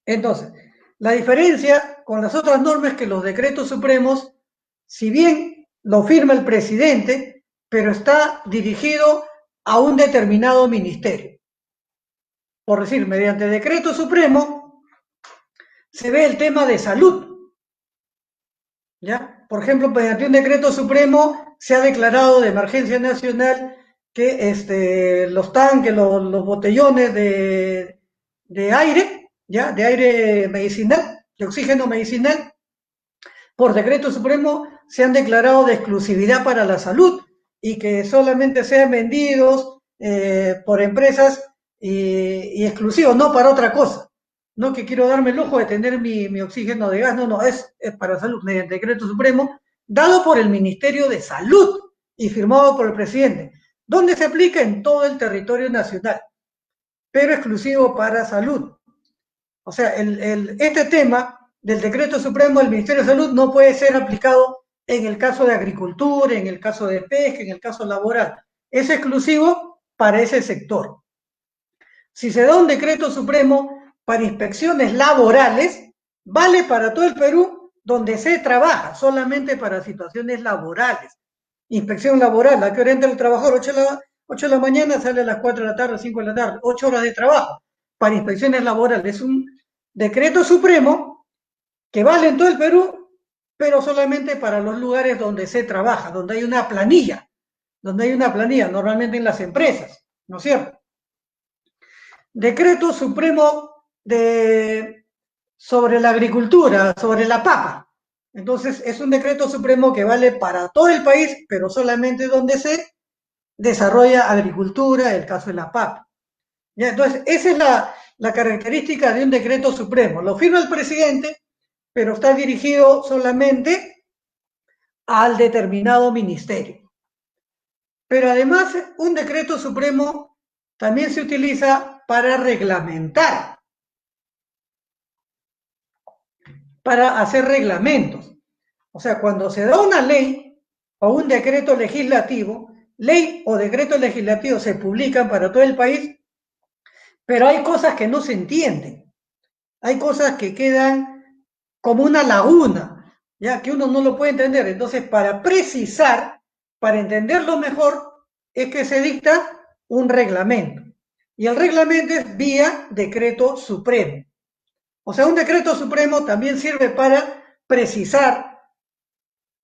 Entonces, la diferencia con las otras normas es que los decretos supremos, si bien lo firma el presidente, pero está dirigido a un determinado ministerio. Por decir, mediante decreto supremo se ve el tema de salud, ¿ya? Por ejemplo, mediante un decreto supremo se ha declarado de emergencia nacional que los tanques, los botellones de aire, ¿ya?, de aire medicinal, de oxígeno medicinal, por decreto supremo se han declarado de exclusividad para la salud y que solamente sean vendidos por empresas y exclusivos, no para otra cosa. No que quiero darme el lujo de tener mi oxígeno de gas, no, es para salud, mediante decreto supremo, dado por el Ministerio de Salud y firmado por el presidente, donde se aplica en todo el territorio nacional, pero exclusivo para salud. O sea, este tema del decreto supremo del Ministerio de Salud no puede ser aplicado en el caso de agricultura, en el caso de pesca, en el caso laboral. Es exclusivo para ese sector. Si se da un decreto supremo para inspecciones laborales, vale para todo el Perú donde se trabaja, solamente para situaciones laborales. Inspección laboral, ¿a qué hora entra el trabajador? 8 de la mañana, sale a las 4 de la tarde, 5 de la tarde, 8 horas de trabajo para inspecciones laborales. Es un decreto supremo que vale en todo el Perú, pero solamente para los lugares donde se trabaja, donde hay una planilla, normalmente en las empresas, ¿no es cierto? Decreto supremo sobre la agricultura, sobre la papa. Entonces, es un decreto supremo que vale para todo el país, pero solamente donde se desarrolla agricultura, el caso de la papa. ¿Ya? Entonces, esa es la característica de un decreto supremo. Lo firma el presidente, pero está dirigido solamente al determinado ministerio. Pero además, un decreto supremo también se utiliza para reglamentar, para hacer reglamentos. O sea, cuando se da una ley o un decreto legislativo, ley o decreto legislativo se publican para todo el país, pero hay cosas que no se entienden. Hay cosas que quedan como una laguna, ya que uno no lo puede entender. Entonces, para precisar, para entenderlo mejor, es que se dicta un reglamento. Y el reglamento es vía decreto supremo. O sea, un decreto supremo también sirve para precisar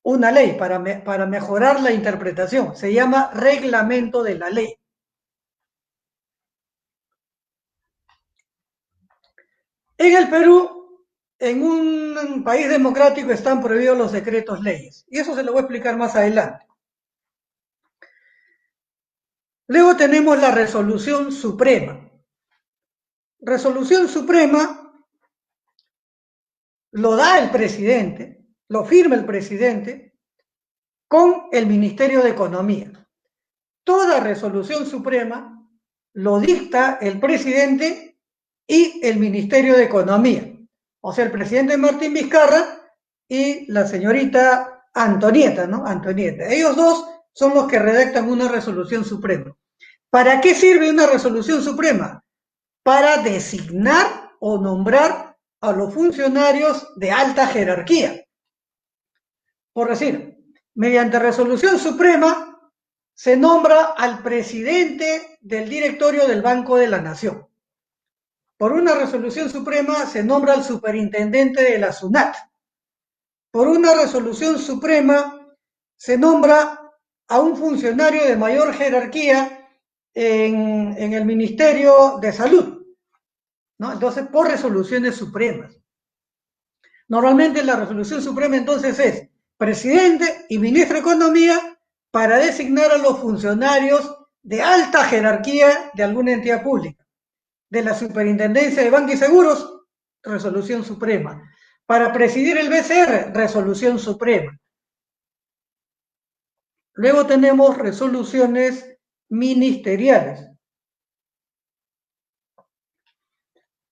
una ley, para mejorar la interpretación. Se llama reglamento de la ley. En el Perú, en un país democrático, están prohibidos los decretos leyes. Y eso se lo voy a explicar más adelante. Luego tenemos la resolución suprema. Resolución suprema lo da el presidente, lo firma el presidente con el Ministerio de Economía. Toda resolución suprema lo dicta el presidente y el Ministerio de Economía. O sea, el presidente Martín Vizcarra y la señorita Antonieta, ¿no? Antonieta. Ellos dos son los que redactan una resolución suprema. ¿Para qué sirve una resolución suprema? Para designar o nombrar a los funcionarios de alta jerarquía. Por decir, mediante resolución suprema se nombra al presidente del directorio del Banco de la Nación. Por una resolución suprema se nombra al superintendente de la SUNAT. Por una resolución suprema se nombra a un funcionario de mayor jerarquía en el Ministerio de Salud, ¿no? Entonces, por resoluciones supremas. Normalmente la resolución suprema entonces es presidente y ministro de Economía para designar a los funcionarios de alta jerarquía de alguna entidad pública. De la Superintendencia de Banca y Seguros, resolución suprema. Para presidir el BCR, resolución suprema. Luego tenemos resoluciones ministeriales.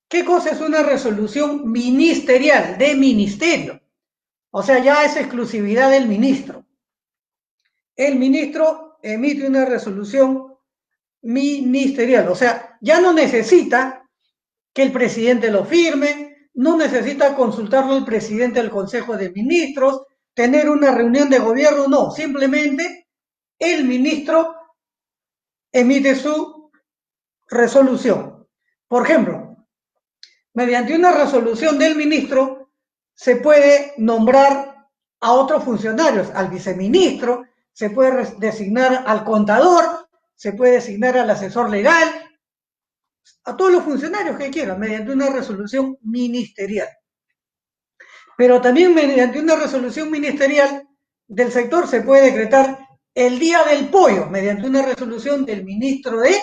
¿Qué cosa es una resolución ministerial, de ministerio? O sea, ya es exclusividad del ministro. El ministro emite una resolución ministerial. O sea, ya no necesita que el presidente lo firme, no necesita consultarlo el presidente del Consejo de Ministros, tener una reunión de gobierno, no, simplemente el ministro emite su resolución. Por ejemplo, mediante una resolución del ministro se puede nombrar a otros funcionarios, al viceministro, se puede designar al contador, se puede designar al asesor legal, a todos los funcionarios que quieran, mediante una resolución ministerial. Pero también mediante una resolución ministerial del sector se puede decretar el Día del Pollo, mediante una resolución del ministro de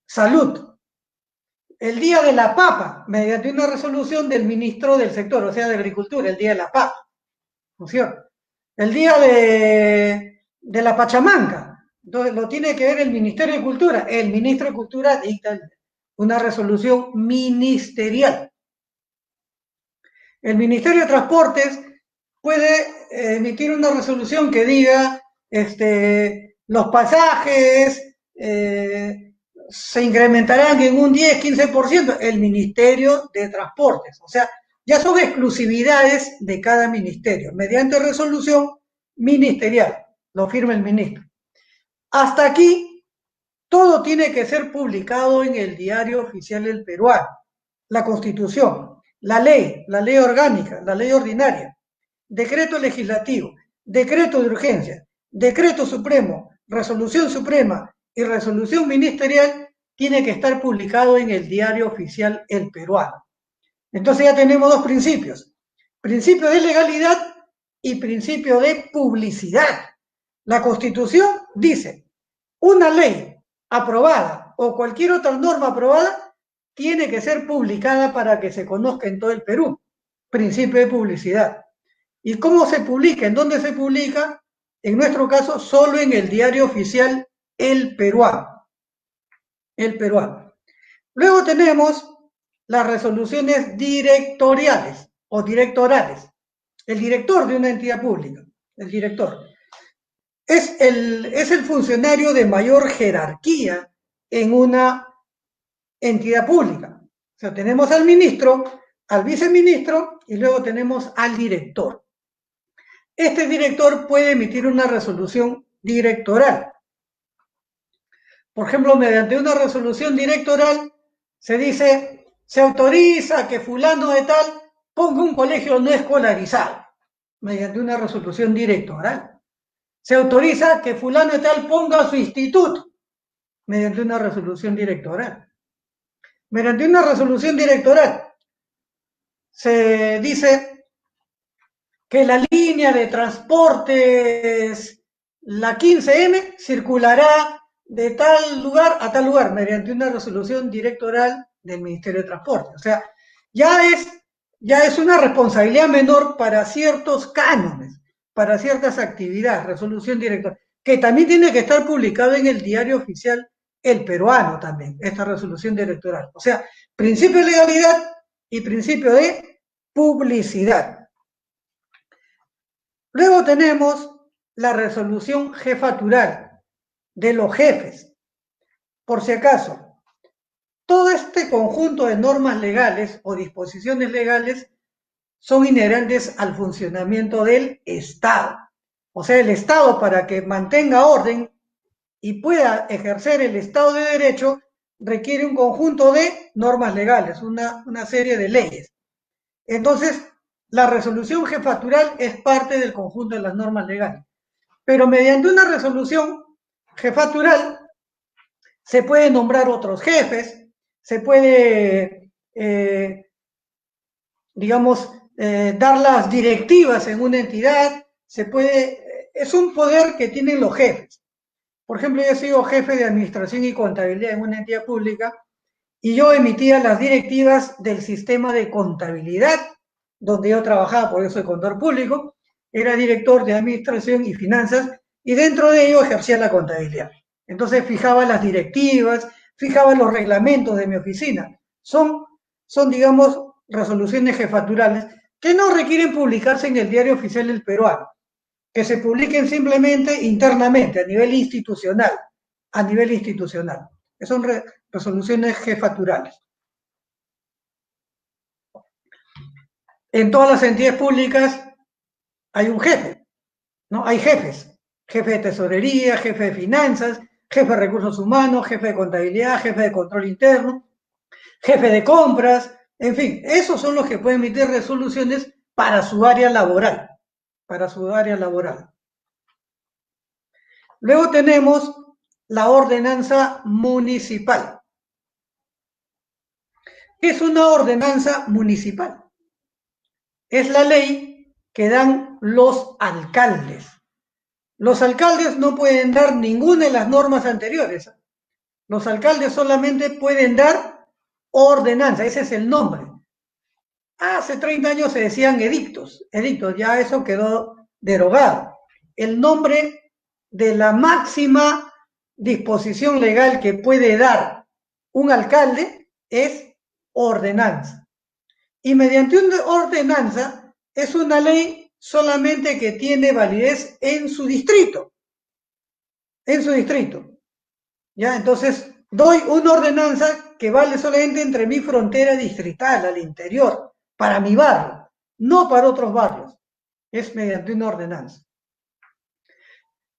Salud. El Día de la Papa, mediante una resolución del ministro del sector, o sea, de Agricultura, el Día de la Papa, ¿no es cierto? El Día de la Pachamanca, entonces lo tiene que ver el Ministerio de Cultura. El ministro de Cultura dicta una resolución ministerial. El Ministerio de Transportes puede emitir una resolución que diga los pasajes se incrementarán en un 10-15%, el Ministerio de Transportes. O sea, ya son exclusividades de cada ministerio, mediante resolución ministerial, lo firma el ministro. Hasta aquí, todo tiene que ser publicado en el Diario Oficial del Peruano, la Constitución, la ley orgánica, la ley ordinaria, decreto legislativo, decreto de urgencia, decreto supremo, resolución suprema y resolución ministerial tiene que estar publicado en el Diario Oficial El Peruano. Entonces ya tenemos dos principios, principio de legalidad y principio de publicidad. La Constitución dice, una ley aprobada o cualquier otra norma aprobada tiene que ser publicada para que se conozca en todo el Perú. Principio de publicidad. ¿Y cómo se publica? ¿En dónde se publica? En nuestro caso, solo en el Diario Oficial El Peruano. El Peruano. Luego tenemos las resoluciones directoriales o directorales. El director de una entidad pública, el director, es el funcionario de mayor jerarquía en una entidad pública. O sea, tenemos al ministro, al viceministro y luego tenemos al director. Este director puede emitir una resolución directoral. Por ejemplo, mediante una resolución directoral se dice, se autoriza que fulano de tal ponga un colegio no escolarizado, mediante una resolución directoral. Se autoriza que fulano de tal ponga su instituto, mediante una resolución directoral. Mediante una resolución directoral se dice que la línea de transportes, la 15M, circulará de tal lugar a tal lugar, mediante una resolución directoral del Ministerio de Transporte. O sea, ya es una responsabilidad menor para ciertos cánones, para ciertas actividades, resolución directoral, que también tiene que estar publicado en el Diario Oficial El Peruano también, esta resolución directoral. O sea, principio de legalidad y principio de publicidad. Luego tenemos la resolución jefatural de los jefes. Por si acaso, todo este conjunto de normas legales o disposiciones legales son inherentes al funcionamiento del Estado. O sea, el Estado, para que mantenga orden y pueda ejercer el Estado de Derecho, requiere un conjunto de normas legales, una serie de leyes. Entonces, la resolución jefatural es parte del conjunto de las normas legales. Pero mediante una resolución jefatural se puede nombrar otros jefes, se puede, dar las directivas en una entidad, es un poder que tienen los jefes. Por ejemplo, yo he sido jefe de administración y contabilidad en una entidad pública y yo emitía las directivas del sistema de contabilidad donde yo trabajaba, por eso soy contador público, era director de administración y finanzas y dentro de ello ejercía la contabilidad. Entonces fijaba las directivas, fijaba los reglamentos de mi oficina. Son digamos, resoluciones jefaturales que no requieren publicarse en el Diario Oficial del Peruano. que se publiquen simplemente internamente, a nivel institucional, a nivel institucional. Que son resoluciones jefaturales. En todas las entidades públicas hay un jefe, ¿no? Hay jefes, jefe de tesorería, jefe de finanzas, jefe de recursos humanos, jefe de contabilidad, jefe de control interno, jefe de compras, en fin, esos son los que pueden emitir resoluciones para su área laboral, para su área laboral. Luego tenemos la ordenanza municipal. ¿Qué es una ordenanza municipal? Es la ley que dan los alcaldes. Los alcaldes no pueden dar ninguna de las normas anteriores. Los alcaldes solamente pueden dar ordenanza, ese es el nombre. Hace 30 años se decían edictos, ya eso quedó derogado. El nombre de la máxima disposición legal que puede dar un alcalde es ordenanza. Y mediante una ordenanza es una ley solamente que tiene validez en su distrito. En su distrito. ¿Ya? Entonces, doy una ordenanza que vale solamente entre mi frontera distrital, al interior, para mi barrio, no para otros barrios. Es mediante una ordenanza.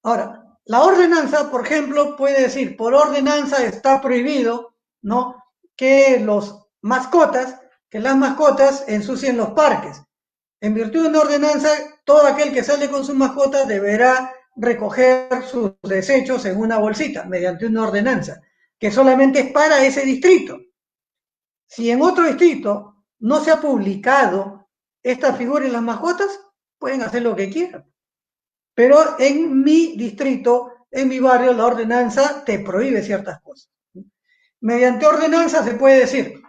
Ahora, la ordenanza, por ejemplo, puede decir, por ordenanza está prohibido, ¿no?, que las mascotas ensucien los parques. En virtud de una ordenanza, todo aquel que sale con su mascota deberá recoger sus desechos en una bolsita, mediante una ordenanza, que solamente es para ese distrito. Si en otro distrito no se ha publicado esta figura en las mascotas, pueden hacer lo que quieran. Pero en mi distrito, en mi barrio, la ordenanza te prohíbe ciertas cosas. Mediante ordenanza se puede decir,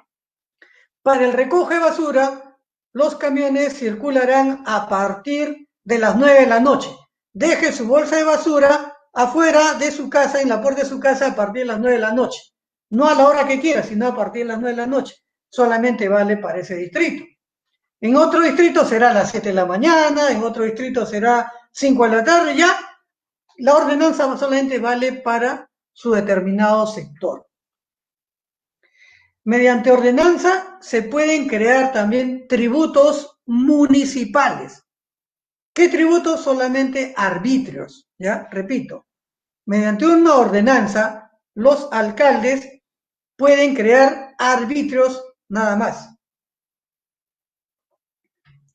para el recoge de basura, los camiones circularán a partir de las 9 de la noche. Deje su bolsa de basura afuera de su casa, en la puerta de su casa, a partir de las 9 de la noche. No a la hora que quiera, sino a partir de las 9 de la noche. Solamente vale para ese distrito. En otro distrito será a las 7 de la mañana, en otro distrito será 5 de la tarde, ya la ordenanza solamente vale para su determinado sector. Mediante ordenanza se pueden crear también tributos municipales. ¿Qué tributos? Solamente arbitrios, ¿ya? Repito, mediante una ordenanza los alcaldes pueden crear arbitrios nada más.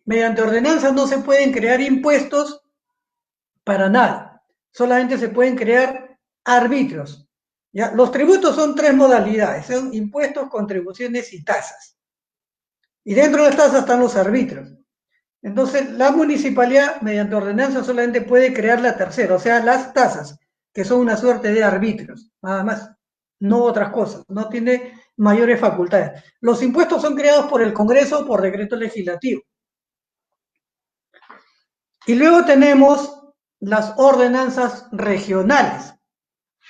Mediante ordenanza no se pueden crear impuestos para nada. Solamente se pueden crear arbitrios. ¿Ya? Los tributos son 3 modalidades. Son impuestos, contribuciones y tasas. Y dentro de las tasas están los arbitrios. Entonces, la municipalidad, mediante ordenanza, solamente puede crear la tercera, o sea, las tasas, que son una suerte de arbitrios, nada más. No otras cosas. No tiene mayores facultades. Los impuestos son creados por el Congreso por decreto legislativo. Y luego tenemos las ordenanzas regionales.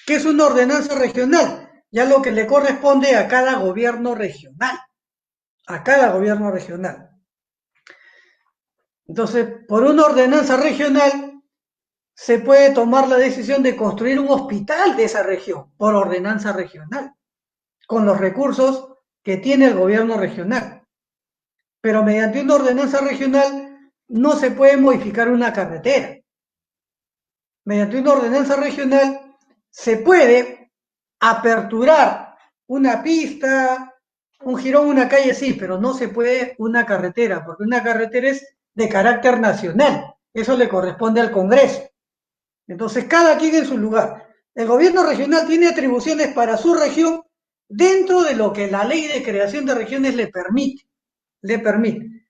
¿Qué es una ordenanza regional? Ya lo que le corresponde a cada gobierno regional. A cada gobierno regional. Entonces, por una ordenanza regional se puede tomar la decisión de construir un hospital de esa región, por ordenanza regional, con los recursos que tiene el gobierno regional. Pero mediante una ordenanza regional no se puede modificar una carretera. Mediante una ordenanza regional se puede aperturar una pista, un jirón, una calle, sí, pero no se puede una carretera, porque una carretera es de carácter nacional. Eso le corresponde al Congreso. Entonces, cada quien en su lugar. El gobierno regional tiene atribuciones para su región dentro de lo que la ley de creación de regiones le permite.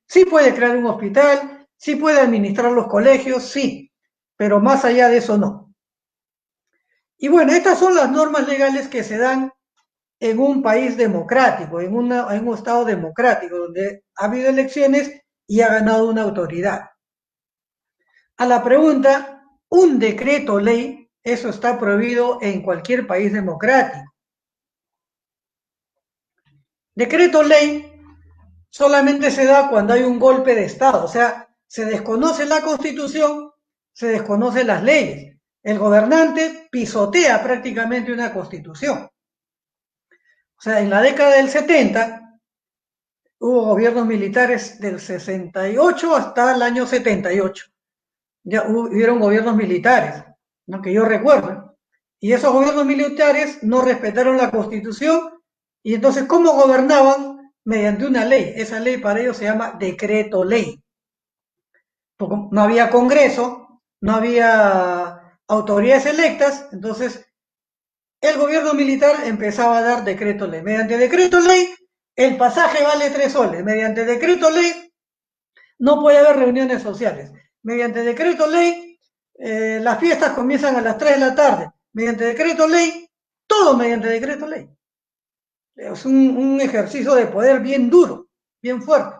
Sí puede crear un hospital, sí puede administrar los colegios, sí, pero más allá de eso no. Y bueno, estas son las normas legales que se dan en un país democrático, en un estado democrático, donde ha habido elecciones y ha ganado una autoridad. A la pregunta, un decreto ley, eso está prohibido en cualquier país democrático. Decreto ley solamente se da cuando hay un golpe de Estado, o sea, se desconoce la Constitución, se desconocen las leyes. El gobernante pisotea prácticamente una constitución. O sea, en la década del 70 hubo gobiernos militares del 68 hasta el año 78. Ya hubieron gobiernos militares, ¿no? Que yo recuerdo. Y esos gobiernos militares no respetaron la constitución y entonces, ¿cómo gobernaban? Mediante una ley. Esa ley para ellos se llama decreto ley. Porque no había congreso, no había autoridades electas, entonces el gobierno militar empezaba a dar decreto ley. Mediante decreto ley, el pasaje vale 3 soles. Mediante decreto ley, no puede haber reuniones sociales. Mediante decreto ley, las fiestas comienzan a las 3 de la tarde. Mediante decreto ley, todo mediante decreto ley. Es un ejercicio de poder bien duro, bien fuerte.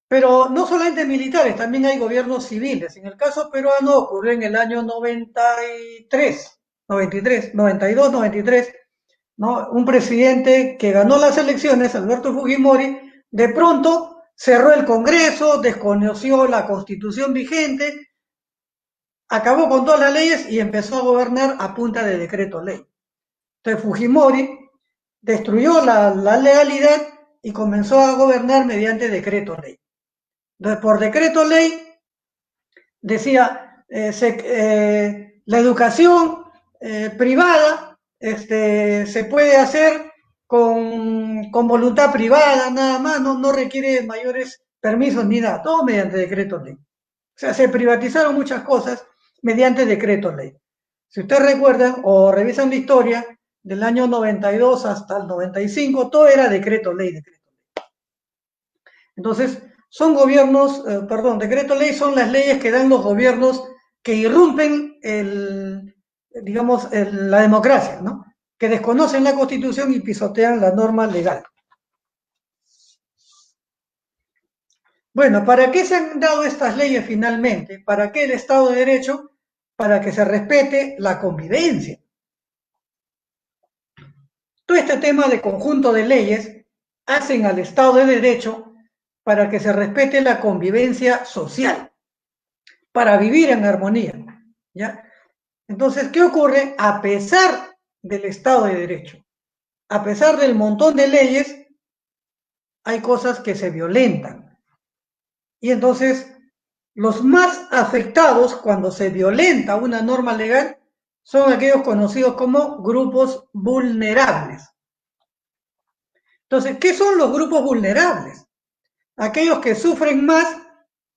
Pero no solamente militares, también hay gobiernos civiles. En el caso peruano ocurrió en el año 93, 93, 92, 93, ¿no? Un presidente que ganó las elecciones, Alberto Fujimori, de pronto cerró el Congreso, desconoció la constitución vigente, acabó con todas las leyes y empezó a gobernar a punta de decreto ley. Entonces Fujimori destruyó la legalidad y comenzó a gobernar mediante decreto ley. Entonces, por decreto ley decía la educación privada se puede hacer con voluntad privada, nada más, no requiere mayores permisos ni nada, todo mediante decreto ley. O sea, se privatizaron muchas cosas mediante decreto ley. Si ustedes recuerdan o revisan la historia, del año 92 hasta el 95, todo era decreto ley, decreto ley. Entonces, son gobiernos, decreto ley son las leyes que dan los gobiernos que irrumpen la democracia, ¿no? Que desconocen la Constitución y pisotean la norma legal. Bueno, ¿para qué se han dado estas leyes finalmente? ¿Para qué el Estado de Derecho? Para que se respete la convivencia. Todo este tema de conjunto de leyes hacen al Estado de Derecho para que se respete la convivencia social, para vivir en armonía, ¿ya? Entonces, ¿qué ocurre? A pesar del Estado de Derecho, a pesar del montón de leyes, hay cosas que se violentan. Y entonces, los más afectados cuando se violenta una norma legal son aquellos conocidos como grupos vulnerables. Entonces, ¿qué son los grupos vulnerables? Aquellos que sufren más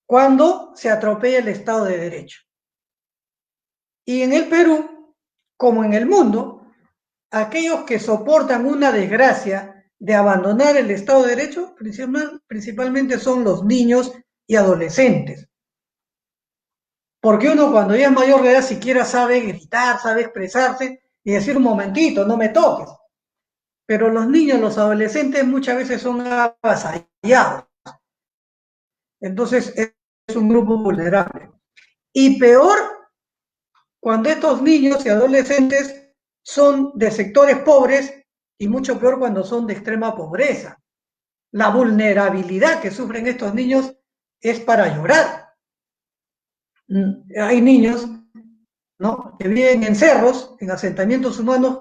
cuando se atropella el Estado de Derecho. Y en el Perú, como en el mundo, aquellos que soportan una desgracia de abandonar el Estado de Derecho, principalmente son los niños y adolescentes. Porque uno cuando ya es mayor de edad siquiera sabe gritar, sabe expresarse y decir un momentito, no me toques. Pero los niños, los adolescentes muchas veces son avasallados. Entonces es un grupo vulnerable. Y peor cuando estos niños y adolescentes son de sectores pobres y mucho peor cuando son de extrema pobreza. La vulnerabilidad que sufren estos niños es para llorar. Hay niños, ¿no?, que viven en cerros, en asentamientos humanos,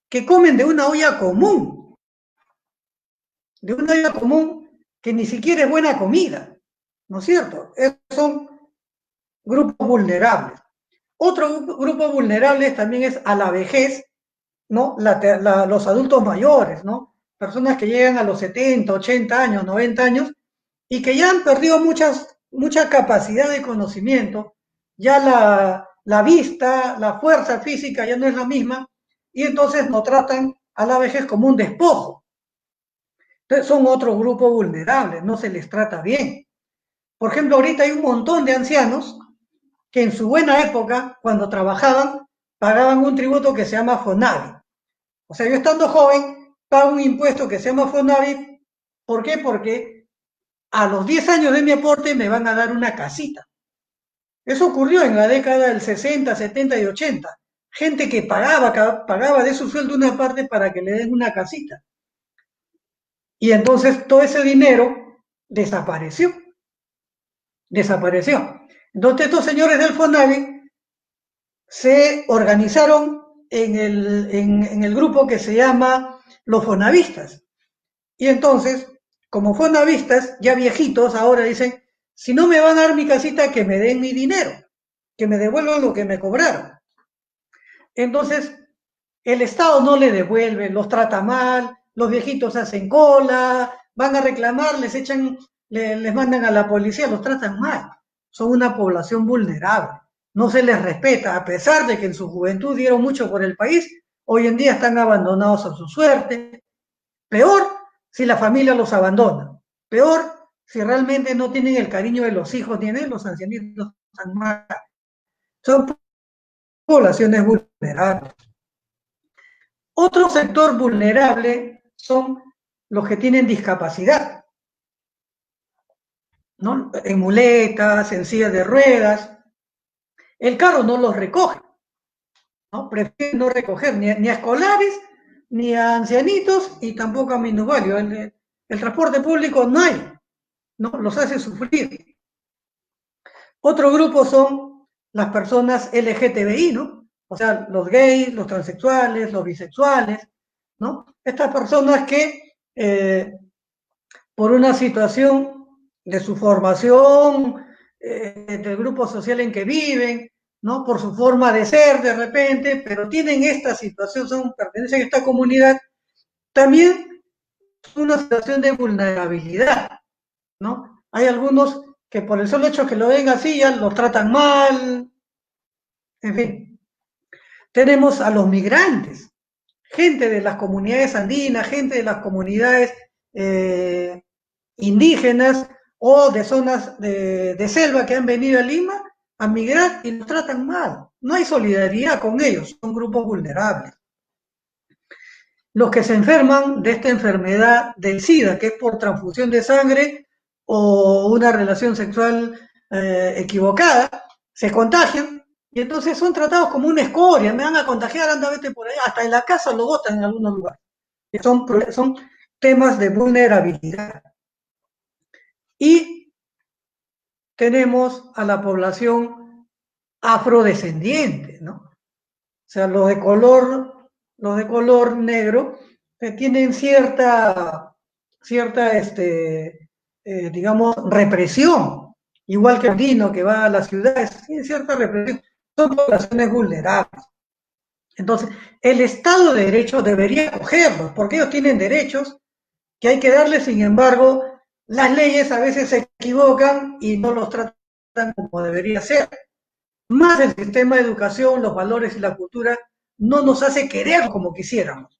que comen de una olla común que ni siquiera es buena comida, ¿no es cierto? Esos son grupos vulnerables. Otro grupo vulnerable también es a la vejez, ¿no? Los adultos mayores, ¿no? Personas que llegan a los 70, 80 años, 90 años y que ya han perdido mucha capacidad de conocimiento, ya la vista, la fuerza física ya no es la misma y entonces nos tratan a la vejez como un despojo. Entonces son otro grupo vulnerable, no se les trata bien. Por ejemplo, ahorita hay un montón de ancianos que en su buena época, cuando trabajaban, pagaban un tributo que se llama FONAVI. O sea, yo estando joven, pago un impuesto que se llama FONAVI. ¿Por qué? Porque a los 10 años de mi aporte me van a dar una casita. Eso ocurrió en la década del 60, 70 y 80. Gente que pagaba de su sueldo una parte para que le den una casita. Y entonces todo ese dinero desapareció. desapareció. Entonces estos señores del FONAVI se organizaron en el grupo que se llama los fonavistas. Y entonces, como fonavistas, ya viejitos, ahora dicen, si no me van a dar mi casita, que me den mi dinero, que me devuelvan lo que me cobraron. Entonces, el Estado no le devuelve, los trata mal, los viejitos hacen cola, van a reclamar, les mandan a la policía, los tratan mal. Son una población vulnerable, no se les respeta, a pesar de que en su juventud dieron mucho por el país, hoy en día están abandonados a su suerte. Peor si la familia los abandona, peor si realmente no tienen el cariño de los hijos, tienen los ancianitos tan mal. Son poblaciones vulnerables. Otro sector vulnerable son los que tienen discapacidad, ¿no? En muletas, en sillas de ruedas. El carro no los recoge, ¿no? Prefieren no recoger ni a escolares, ni a ancianitos y tampoco a minusválidos. El transporte público no hay, ¿no? Los hace sufrir. Otro grupo son las personas LGTBI, ¿no? O sea, los gays, los transexuales, los bisexuales, ¿no? Estas personas que por una situación de su formación, del grupo social en que viven, ¿no? Por su forma de ser de repente, pero tienen esta situación, pertenecen a esta comunidad, también es una situación de vulnerabilidad, ¿no? Hay algunos que por el solo hecho que lo ven así ya los tratan mal, en fin. Tenemos a los migrantes, gente de las comunidades andinas, gente de las comunidades indígenas o de zonas de selva que han venido a Lima a migrar y los tratan mal. No hay solidaridad con ellos, son grupos vulnerables. Los que se enferman de esta enfermedad del SIDA, que es por transfusión de sangre o una relación sexual equivocada, se contagian y entonces son tratados como una escoria, me van a contagiar, anda, vete por ahí, hasta en la casa lo botan en algunos lugares. Son temas de vulnerabilidad. Y tenemos a la población afrodescendiente, ¿no? O sea, los de color negro tienen cierta digamos, represión, igual que el andino que va a las ciudades, tiene cierta represión, son poblaciones vulnerables. Entonces, el Estado de Derecho debería acogerlos, porque ellos tienen derechos que hay que darles, sin embargo, las leyes a veces se equivocan y no los tratan como debería ser. Más el sistema de educación, los valores y la cultura no nos hace querer como quisiéramos.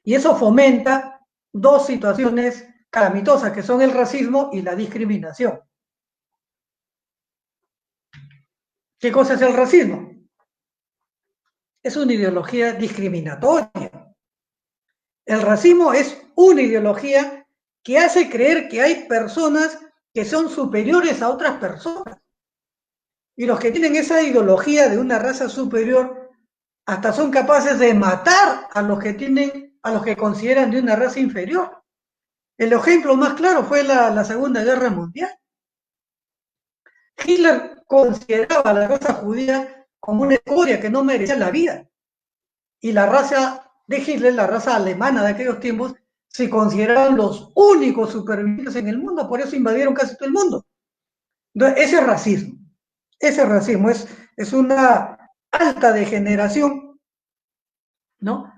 Y eso fomenta dos situaciones calamitosas, que son el racismo y la discriminación. ¿Qué cosa es el racismo? Es una ideología discriminatoria. El racismo es una ideología que hace creer que hay personas que son superiores a otras personas. Y los que tienen esa ideología de una raza superior hasta son capaces de matar a los que consideran de una raza inferior. El ejemplo más claro fue la Segunda Guerra Mundial. Hitler consideraba a la raza judía como una escoria que no merecía la vida. Y la raza de Hitler, la raza alemana de aquellos tiempos, se consideraban los únicos supervivientes en el mundo, por eso invadieron casi todo el mundo. Entonces, ese racismo es una alta degeneración, ¿no?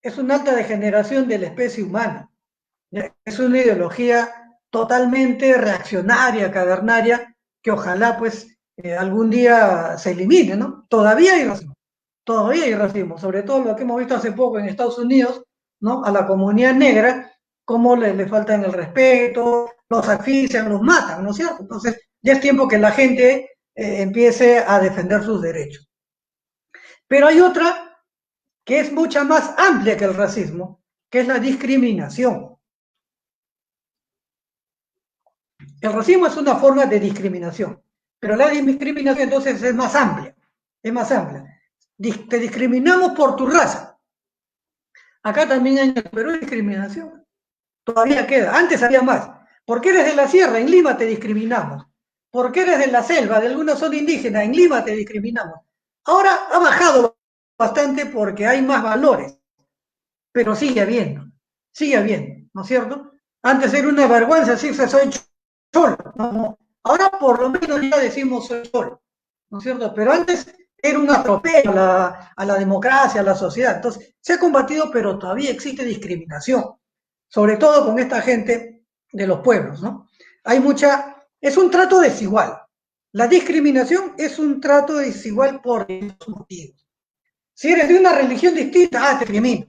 Es una alta degeneración de la especie humana. Es una ideología totalmente reaccionaria, cavernaria, que ojalá pues algún día se elimine, ¿no? Todavía hay racismo, sobre todo lo que hemos visto hace poco en Estados Unidos, ¿no? A la comunidad negra, cómo le faltan el respeto, los asfixian, los matan, ¿no es cierto? Entonces, ya es tiempo que la gente empiece a defender sus derechos. Pero hay otra que es mucha más amplia que el racismo, que es la discriminación. El racismo es una forma de discriminación, pero la discriminación entonces es más amplia, es más amplia. Te discriminamos por tu raza. Acá también en el Perú hay discriminación. Todavía queda, antes había más. ¿Por qué eres de la sierra? En Lima te discriminamos. porque eres de la selva, de alguna zona indígena, en Lima te discriminamos. Ahora ha bajado bastante porque hay más valores, pero sigue habiendo, ¿no es cierto? Antes era una vergüenza decirse soy cholo, ¿no? Ahora por lo menos ya decimos soy cholo, ¿no es cierto? Pero antes era un atropello a la democracia, a la sociedad. Entonces, se ha combatido, pero todavía existe discriminación, sobre todo con esta gente de los pueblos, ¿no? Hay mucha, es un trato desigual. La discriminación es un trato desigual por esos motivos. Si eres de una religión distinta, te discrimino.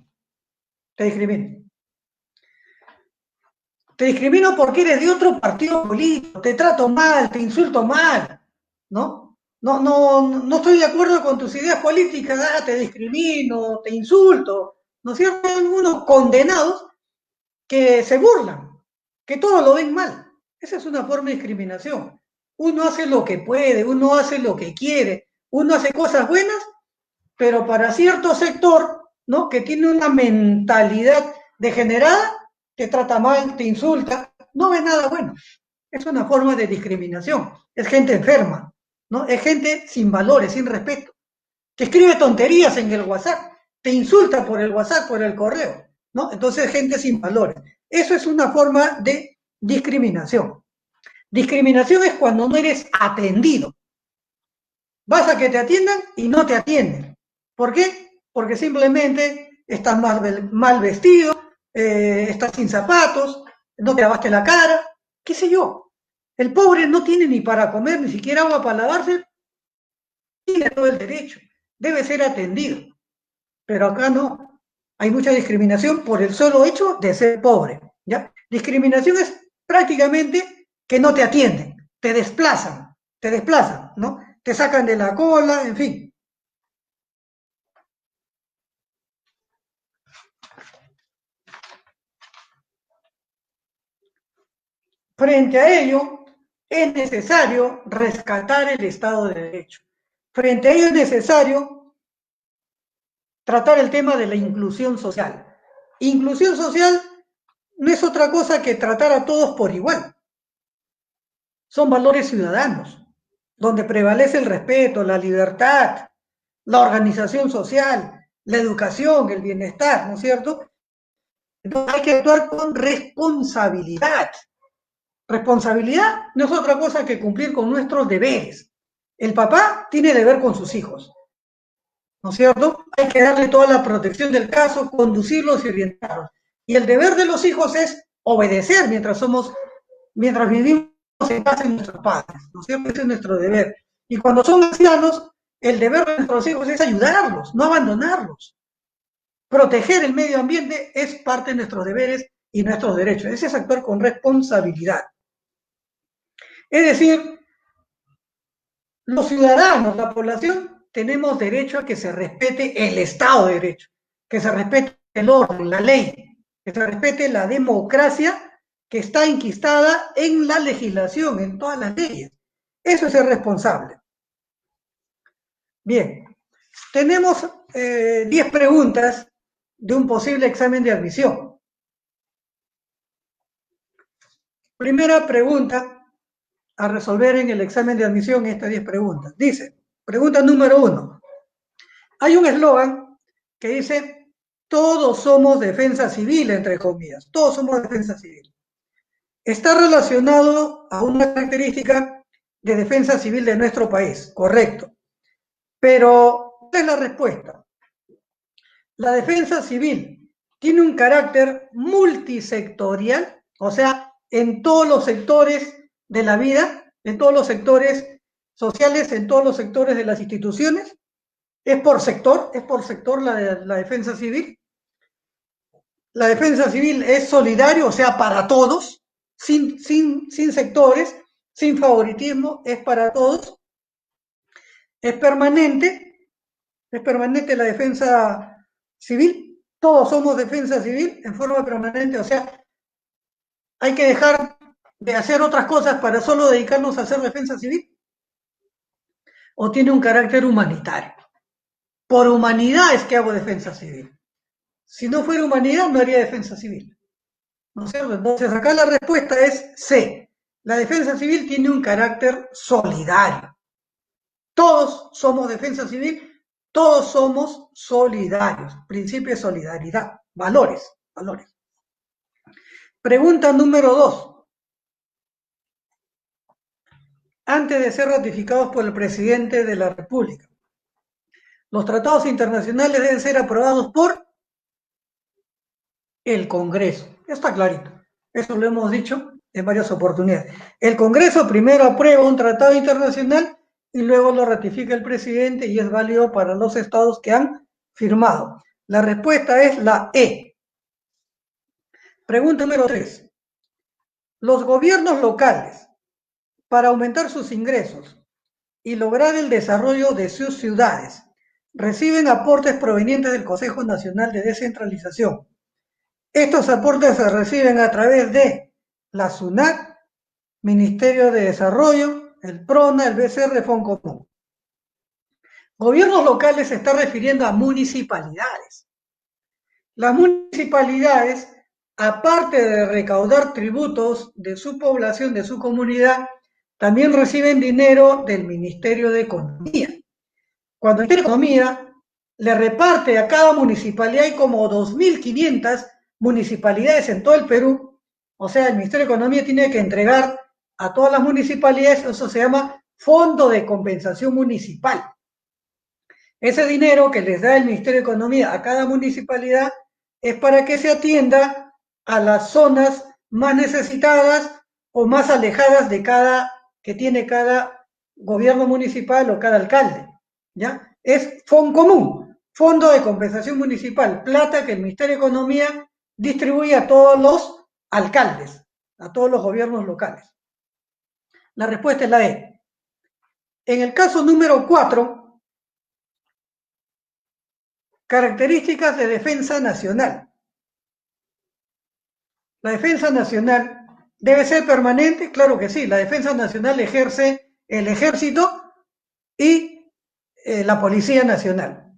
Te discrimino porque eres de otro partido político, te trato mal, te insulto mal, ¿no? No estoy de acuerdo con tus ideas políticas, te discrimino, te insulto, ¿no es cierto? Hay algunos condenados que se burlan, que todo lo ven mal. Esa es una forma de discriminación. Uno hace lo que puede, uno hace lo que quiere, uno hace cosas buenas, pero para cierto sector, ¿no? Que tiene una mentalidad degenerada, te trata mal, te insulta, no ve nada bueno. Es una forma de discriminación. Es gente enferma, ¿no? Es gente sin valores, sin respeto, que escribe tonterías en el WhatsApp, te insulta por el WhatsApp, por el correo, ¿no? Entonces, gente sin valores. Eso es una forma de discriminación. Discriminación es cuando no eres atendido. Vas a que te atiendan y no te atienden. ¿Por qué? Porque simplemente estás mal vestido, estás sin zapatos, no te lavaste la cara, qué sé yo. El pobre no tiene ni para comer, ni siquiera agua para lavarse, tiene todo el derecho, debe ser atendido. Pero acá no. Hay mucha discriminación por el solo hecho de ser pobre. ¿Ya? Discriminación es prácticamente que no te atienden, te desplazan, ¿no? Te sacan de la cola, en fin. Frente a ello, es necesario rescatar el Estado de Derecho. Frente a ello es necesario tratar el tema de la inclusión social. Inclusión social no es otra cosa que tratar a todos por igual. Son valores ciudadanos, donde prevalece el respeto, la libertad, la organización social, la educación, el bienestar, ¿no es cierto? Entonces hay que actuar con responsabilidad. Responsabilidad no es otra cosa que cumplir con nuestros deberes. El papá tiene deber con sus hijos, ¿no es cierto? Hay que darle toda la protección del caso, conducirlos y orientarlos. Y el deber de los hijos es obedecer mientras vivimos en casa de nuestros padres, ¿no es cierto? Ese es nuestro deber. Y cuando son ancianos, el deber de nuestros hijos es ayudarlos, no abandonarlos. Proteger el medio ambiente es parte de nuestros deberes y nuestros derechos. Ese es actuar con responsabilidad. Es decir, los ciudadanos, la población, tenemos derecho a que se respete el Estado de Derecho, que se respete el orden, la ley, que se respete la democracia que está enquistada en la legislación, en todas las leyes. Eso es ser responsable. Bien, tenemos 10 preguntas de un posible examen de admisión. Primera pregunta a resolver en el examen de admisión estas 10 preguntas. Dice, pregunta número 1. Hay un eslogan que dice, todos somos defensa civil, entre comillas, todos somos defensa civil. Está relacionado a una característica de defensa civil de nuestro país, correcto. Pero, ¿cuál es la respuesta? La defensa civil tiene un carácter multisectorial, o sea, en todos los sectores de la vida, en todos los sectores sociales, en todos los sectores de las instituciones. Es por sector la defensa civil. La defensa civil es solidario, o sea, para todos, sin sectores, sin favoritismo, es para todos. Es permanente la defensa civil. Todos somos defensa civil en forma permanente, o sea, hay que dejar de hacer otras cosas para solo dedicarnos a hacer defensa civil. O tiene un carácter humanitario. Por humanidad es que hago defensa civil. Si no fuera humanidad, no haría defensa civil. ¿No es cierto? Entonces, acá la respuesta es C. La defensa civil tiene un carácter solidario. Todos somos defensa civil, todos somos solidarios. Principio de solidaridad, valores, valores. Pregunta número 2. Antes de ser ratificados por el presidente de la República, los tratados internacionales deben ser aprobados por el Congreso. Está clarito. Eso lo hemos dicho en varias oportunidades. El Congreso primero aprueba un tratado internacional y luego lo ratifica el presidente y es válido para los estados que han firmado. La respuesta es la E. Pregunta número 3. Los gobiernos locales, para aumentar sus ingresos y lograr el desarrollo de sus ciudades, reciben aportes provenientes del Consejo Nacional de Descentralización. Estos aportes se reciben a través de la SUNAT, Ministerio de Desarrollo, el PRONA, el BCR, Foncomún. Gobiernos locales se está refiriendo a municipalidades. Las municipalidades, aparte de recaudar tributos de su población, de su comunidad, también reciben dinero del Ministerio de Economía. Cuando el Ministerio de Economía le reparte a cada municipalidad, hay como 2.500 municipalidades en todo el Perú, o sea, el Ministerio de Economía tiene que entregar a todas las municipalidades, eso se llama Fondo de Compensación Municipal. Ese dinero que les da el Ministerio de Economía a cada municipalidad es para que se atienda a las zonas más necesitadas o más alejadas de que tiene cada gobierno municipal o cada alcalde, ¿ya? Es Foncomún, Fondo de Compensación Municipal, plata que el Ministerio de Economía distribuye a todos los alcaldes, a todos los gobiernos locales. La respuesta es la E. En el caso número 4, características de defensa nacional. La defensa nacional debe ser permanente, claro que sí. La defensa nacional ejerce el ejército y la policía nacional.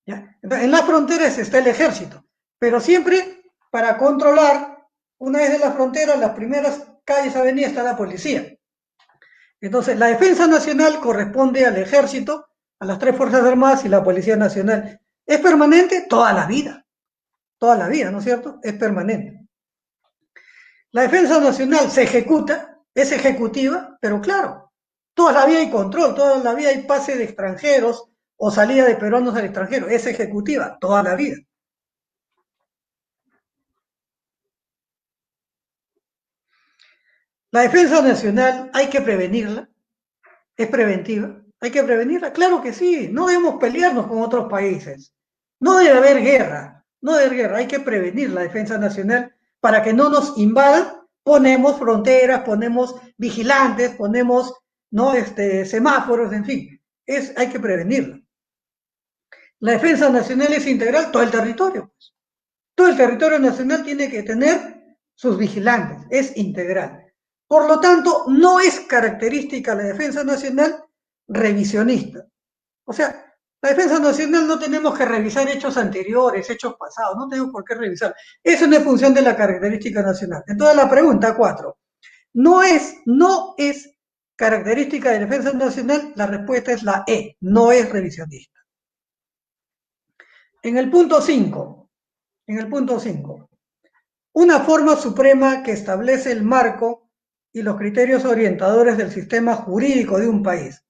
¿Ya? En las fronteras está el ejército, pero siempre para controlar, una vez de las fronteras, las primeras calles, avenidas, está la policía. Entonces, la defensa nacional corresponde al ejército, a las 3 Fuerzas Armadas y la Policía Nacional. ¿Es permanente? Toda la vida, ¿no es cierto? Es permanente. La defensa nacional se ejecuta, es ejecutiva, pero claro, toda la vida hay control, toda la vida hay pase de extranjeros o salida de peruanos al extranjero, es ejecutiva, toda la vida. La defensa nacional hay que prevenirla, es preventiva, hay que prevenirla, claro que sí, no debemos pelearnos con otros países, no debe haber guerra, hay que prevenir la defensa nacional para que no nos invadan. Ponemos fronteras, ponemos vigilantes, ponemos semáforos, en fin, hay que prevenirla. La defensa nacional es integral, todo el territorio. Todo el territorio nacional tiene que tener sus vigilantes, es integral. Por lo tanto, no es característica la defensa nacional revisionista. O sea, la defensa nacional no tenemos que revisar hechos anteriores, hechos pasados, no tenemos por qué revisar. Eso no es función de la característica nacional. Entonces la pregunta 4, ¿no es característica de defensa nacional? La respuesta es la E, no es revisionista. En el punto 5, una forma suprema que establece el marco y los criterios orientadores del sistema jurídico de un país.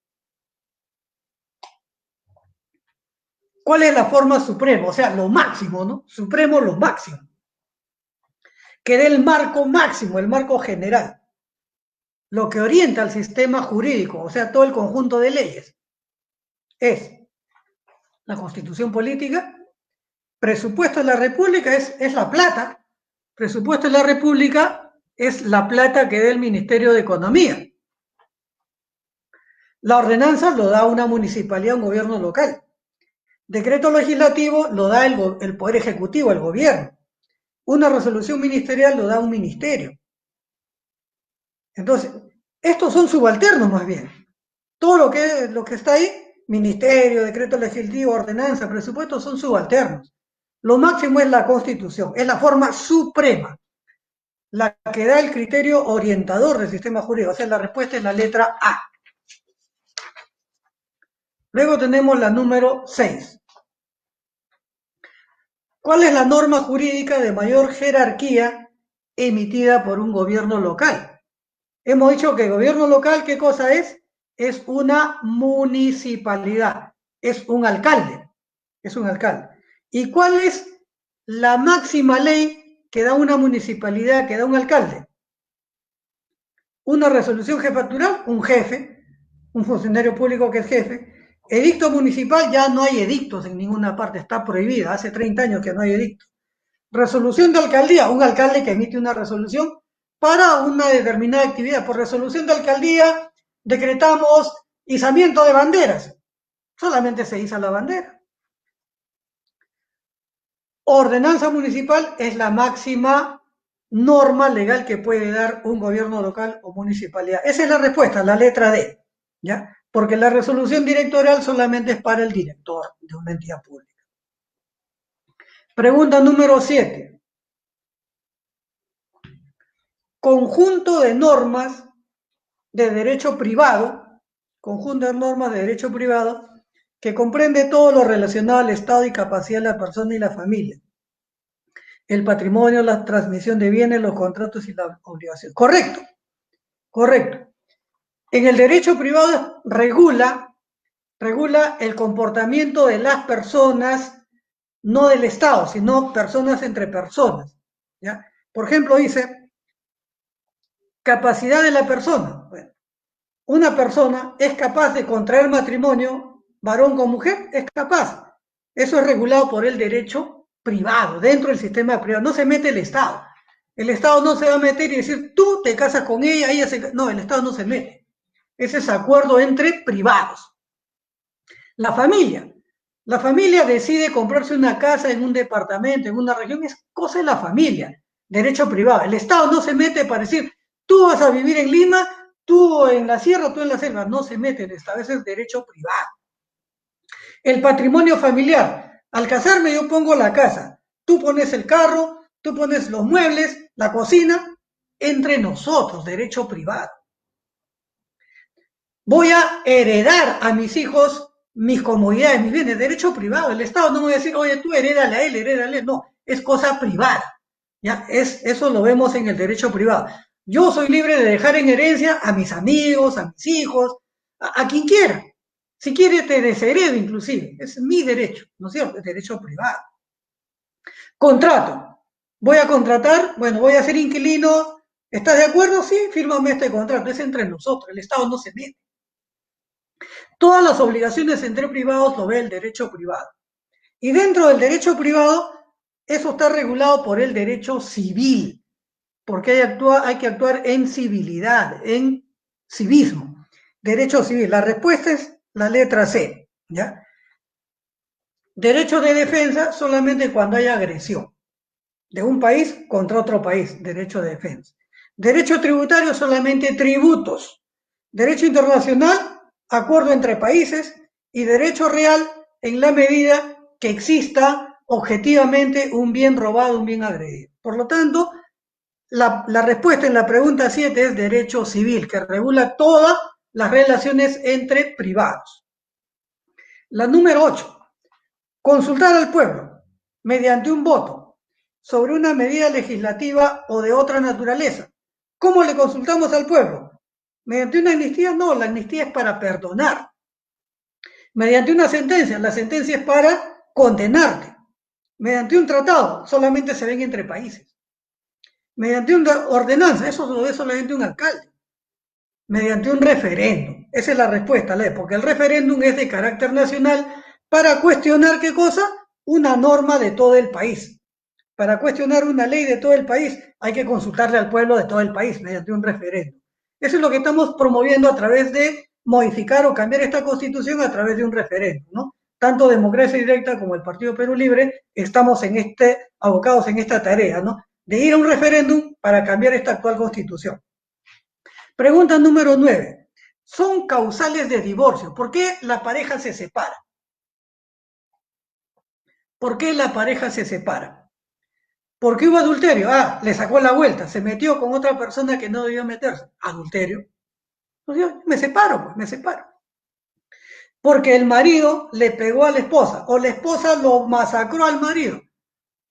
¿Cuál es la forma suprema? O sea, lo máximo, ¿no? Supremo, lo máximo. Que dé el marco máximo, el marco general. Lo que orienta al sistema jurídico, o sea, todo el conjunto de leyes, es la Constitución Política, presupuesto de la República es la plata, presupuesto de la República es la plata que da el Ministerio de Economía. La ordenanza lo da una municipalidad, un gobierno local. Decreto legislativo lo da el Poder Ejecutivo, el gobierno. Una resolución ministerial lo da un ministerio. Entonces, estos son subalternos más bien. Todo lo que está ahí, ministerio, decreto legislativo, ordenanza, presupuesto, son subalternos. Lo máximo es la Constitución, es la forma suprema. la que da el criterio orientador del sistema jurídico. O sea, la respuesta es la letra A. Luego tenemos la número 6. ¿Cuál es la norma jurídica de mayor jerarquía emitida por un gobierno local? Hemos dicho que el gobierno local, ¿qué cosa es? Es una municipalidad, es un alcalde, es un alcalde. ¿Y cuál es la máxima ley que da una municipalidad, que da un alcalde? Una resolución jefatural, un jefe, un funcionario público que es jefe. Edicto municipal, ya no hay edictos en ninguna parte, está prohibida, hace 30 años que no hay edictos. Resolución de alcaldía, un alcalde que emite una resolución para una determinada actividad. Por resolución de alcaldía decretamos izamiento de banderas. Solamente se iza la bandera. Ordenanza municipal es la máxima norma legal que puede dar un gobierno local o municipalidad. Esa es la respuesta, la letra D, ¿ya? Porque la resolución directorial solamente es para el director de una entidad pública. Pregunta número 7. Conjunto de normas de derecho privado, conjunto de normas de derecho privado, que comprende todo lo relacionado al estado y capacidad de la persona y la familia. El patrimonio, la transmisión de bienes, los contratos y la obligación. Correcto, correcto. En el derecho privado regula el comportamiento de las personas, no del Estado, sino personas entre personas, ¿ya? Por ejemplo, dice, capacidad de la persona. Bueno, una persona es capaz de contraer matrimonio varón con mujer, es capaz. Eso es regulado por el derecho privado, dentro del sistema privado. No se mete el Estado. El Estado no se va a meter y decir, tú te casas con ella, ella se... No, el Estado no se mete. Ese es acuerdo entre privados. La familia. La familia decide comprarse una casa en un departamento, en una región, es cosa de la familia, derecho privado. El Estado no se mete para decir, tú vas a vivir en Lima, tú en la sierra, tú en la selva. No se mete el Estado, ese es derecho privado. El patrimonio familiar. Al casarme yo pongo la casa, tú pones el carro, tú pones los muebles, la cocina, entre nosotros, derecho privado. Voy a heredar a mis hijos mis comodidades, mis bienes, derecho privado. El Estado no me va a decir, oye, tú herédale a él, herédale a él. No, es cosa privada. ¿Ya? Eso lo vemos en el derecho privado. Yo soy libre de dejar en herencia a mis amigos, a mis hijos, a quien quiera. Si quiere, te desheredo inclusive. Es mi derecho, ¿no es cierto? Es derecho privado. Contrato. Voy a contratar, bueno, voy a ser inquilino. ¿Estás de acuerdo? Sí, fírmame este contrato. Es entre nosotros. El Estado no se mete. Todas las obligaciones entre privados lo ve el derecho privado. Y dentro del derecho privado, eso está regulado por el derecho civil, porque hay que actuar en civilidad, en civismo. Derecho civil. La respuesta es la letra C, ¿ya? Derecho de defensa solamente cuando hay agresión de un país contra otro país, derecho de defensa. Derecho tributario solamente tributos. Derecho internacional, acuerdo entre países, y derecho real en la medida que exista objetivamente un bien robado, un bien agredido. Por lo tanto, la respuesta en la pregunta 7 es derecho civil, que regula todas las relaciones entre privados. La número 8, consultar al pueblo mediante un voto sobre una medida legislativa o de otra naturaleza. ¿Cómo le consultamos al pueblo? ¿Mediante una amnistía? No, la amnistía es para perdonar. Mediante una sentencia, la sentencia es para condenarte. Mediante un tratado, solamente se ven entre países. Mediante una ordenanza, eso lo ve solamente un alcalde. Mediante un referéndum. Esa es la respuesta, porque el referéndum es de carácter nacional para cuestionar, ¿qué cosa? Una norma de todo el país. Para cuestionar una ley de todo el país hay que consultarle al pueblo de todo el país mediante un referéndum. Eso es lo que estamos promoviendo a través de modificar o cambiar esta constitución a través de un referéndum, ¿no? Tanto Democracia Directa como el Partido Perú Libre estamos abocados en esta tarea, ¿no? De ir a un referéndum para cambiar esta actual constitución. Pregunta número 9. Son causales de divorcio. ¿Por qué la pareja se separa? ¿Por qué la pareja se separa? ¿Por qué hubo adulterio? Ah, le sacó la vuelta, se metió con otra persona que no debió meterse. Adulterio. Pues yo me separo, pues me separo. Porque el marido le pegó a la esposa o la esposa lo masacró al marido. O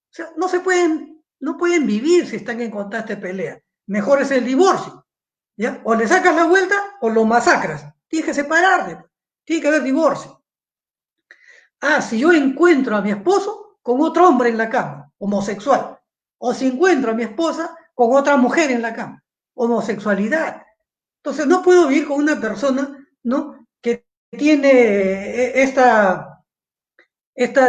sea, no pueden vivir si están en constante pelea. Mejor es el divorcio. ¿Ya? O le sacas la vuelta o lo masacras. Tienes que separarte. Tiene que haber divorcio. Ah, si yo encuentro a mi esposo con otro hombre en la cama, homosexual. O si encuentro a mi esposa con otra mujer en la cama, homosexualidad. Entonces no puedo vivir con una persona, ¿no? Que tiene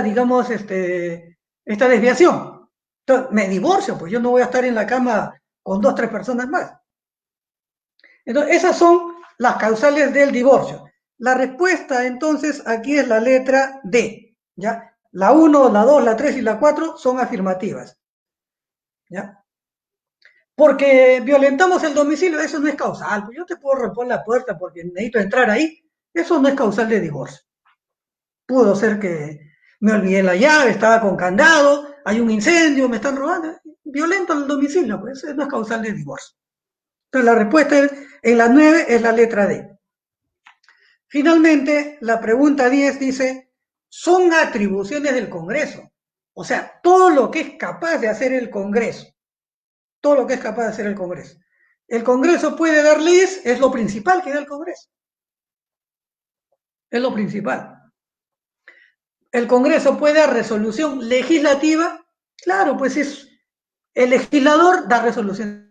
digamos, esta desviación. Entonces, me divorcio, pues yo no voy a estar en la cama con dos, tres personas más. Entonces, esas son las causales del divorcio. La respuesta, entonces, aquí es la letra D, ¿ya? La 1, la 2, la 3 y la 4 son afirmativas, ¿ya? Porque violentamos el domicilio, eso no es causal. Yo te puedo romper la puerta porque necesito entrar ahí. Eso no es causal de divorcio. Pudo ser que me olvidé la llave, estaba con candado, hay un incendio, me están robando. Violento el domicilio, pues eso no es causal de divorcio. Entonces la respuesta en la 9 es la letra D. Finalmente, la pregunta 10 dice, son atribuciones del Congreso. O sea, todo lo que es capaz de hacer el Congreso. Todo lo que es capaz de hacer el Congreso. El Congreso puede dar leyes, es lo principal que da el Congreso. Es lo principal. El Congreso puede dar resolución legislativa, claro, pues es el legislador da resolución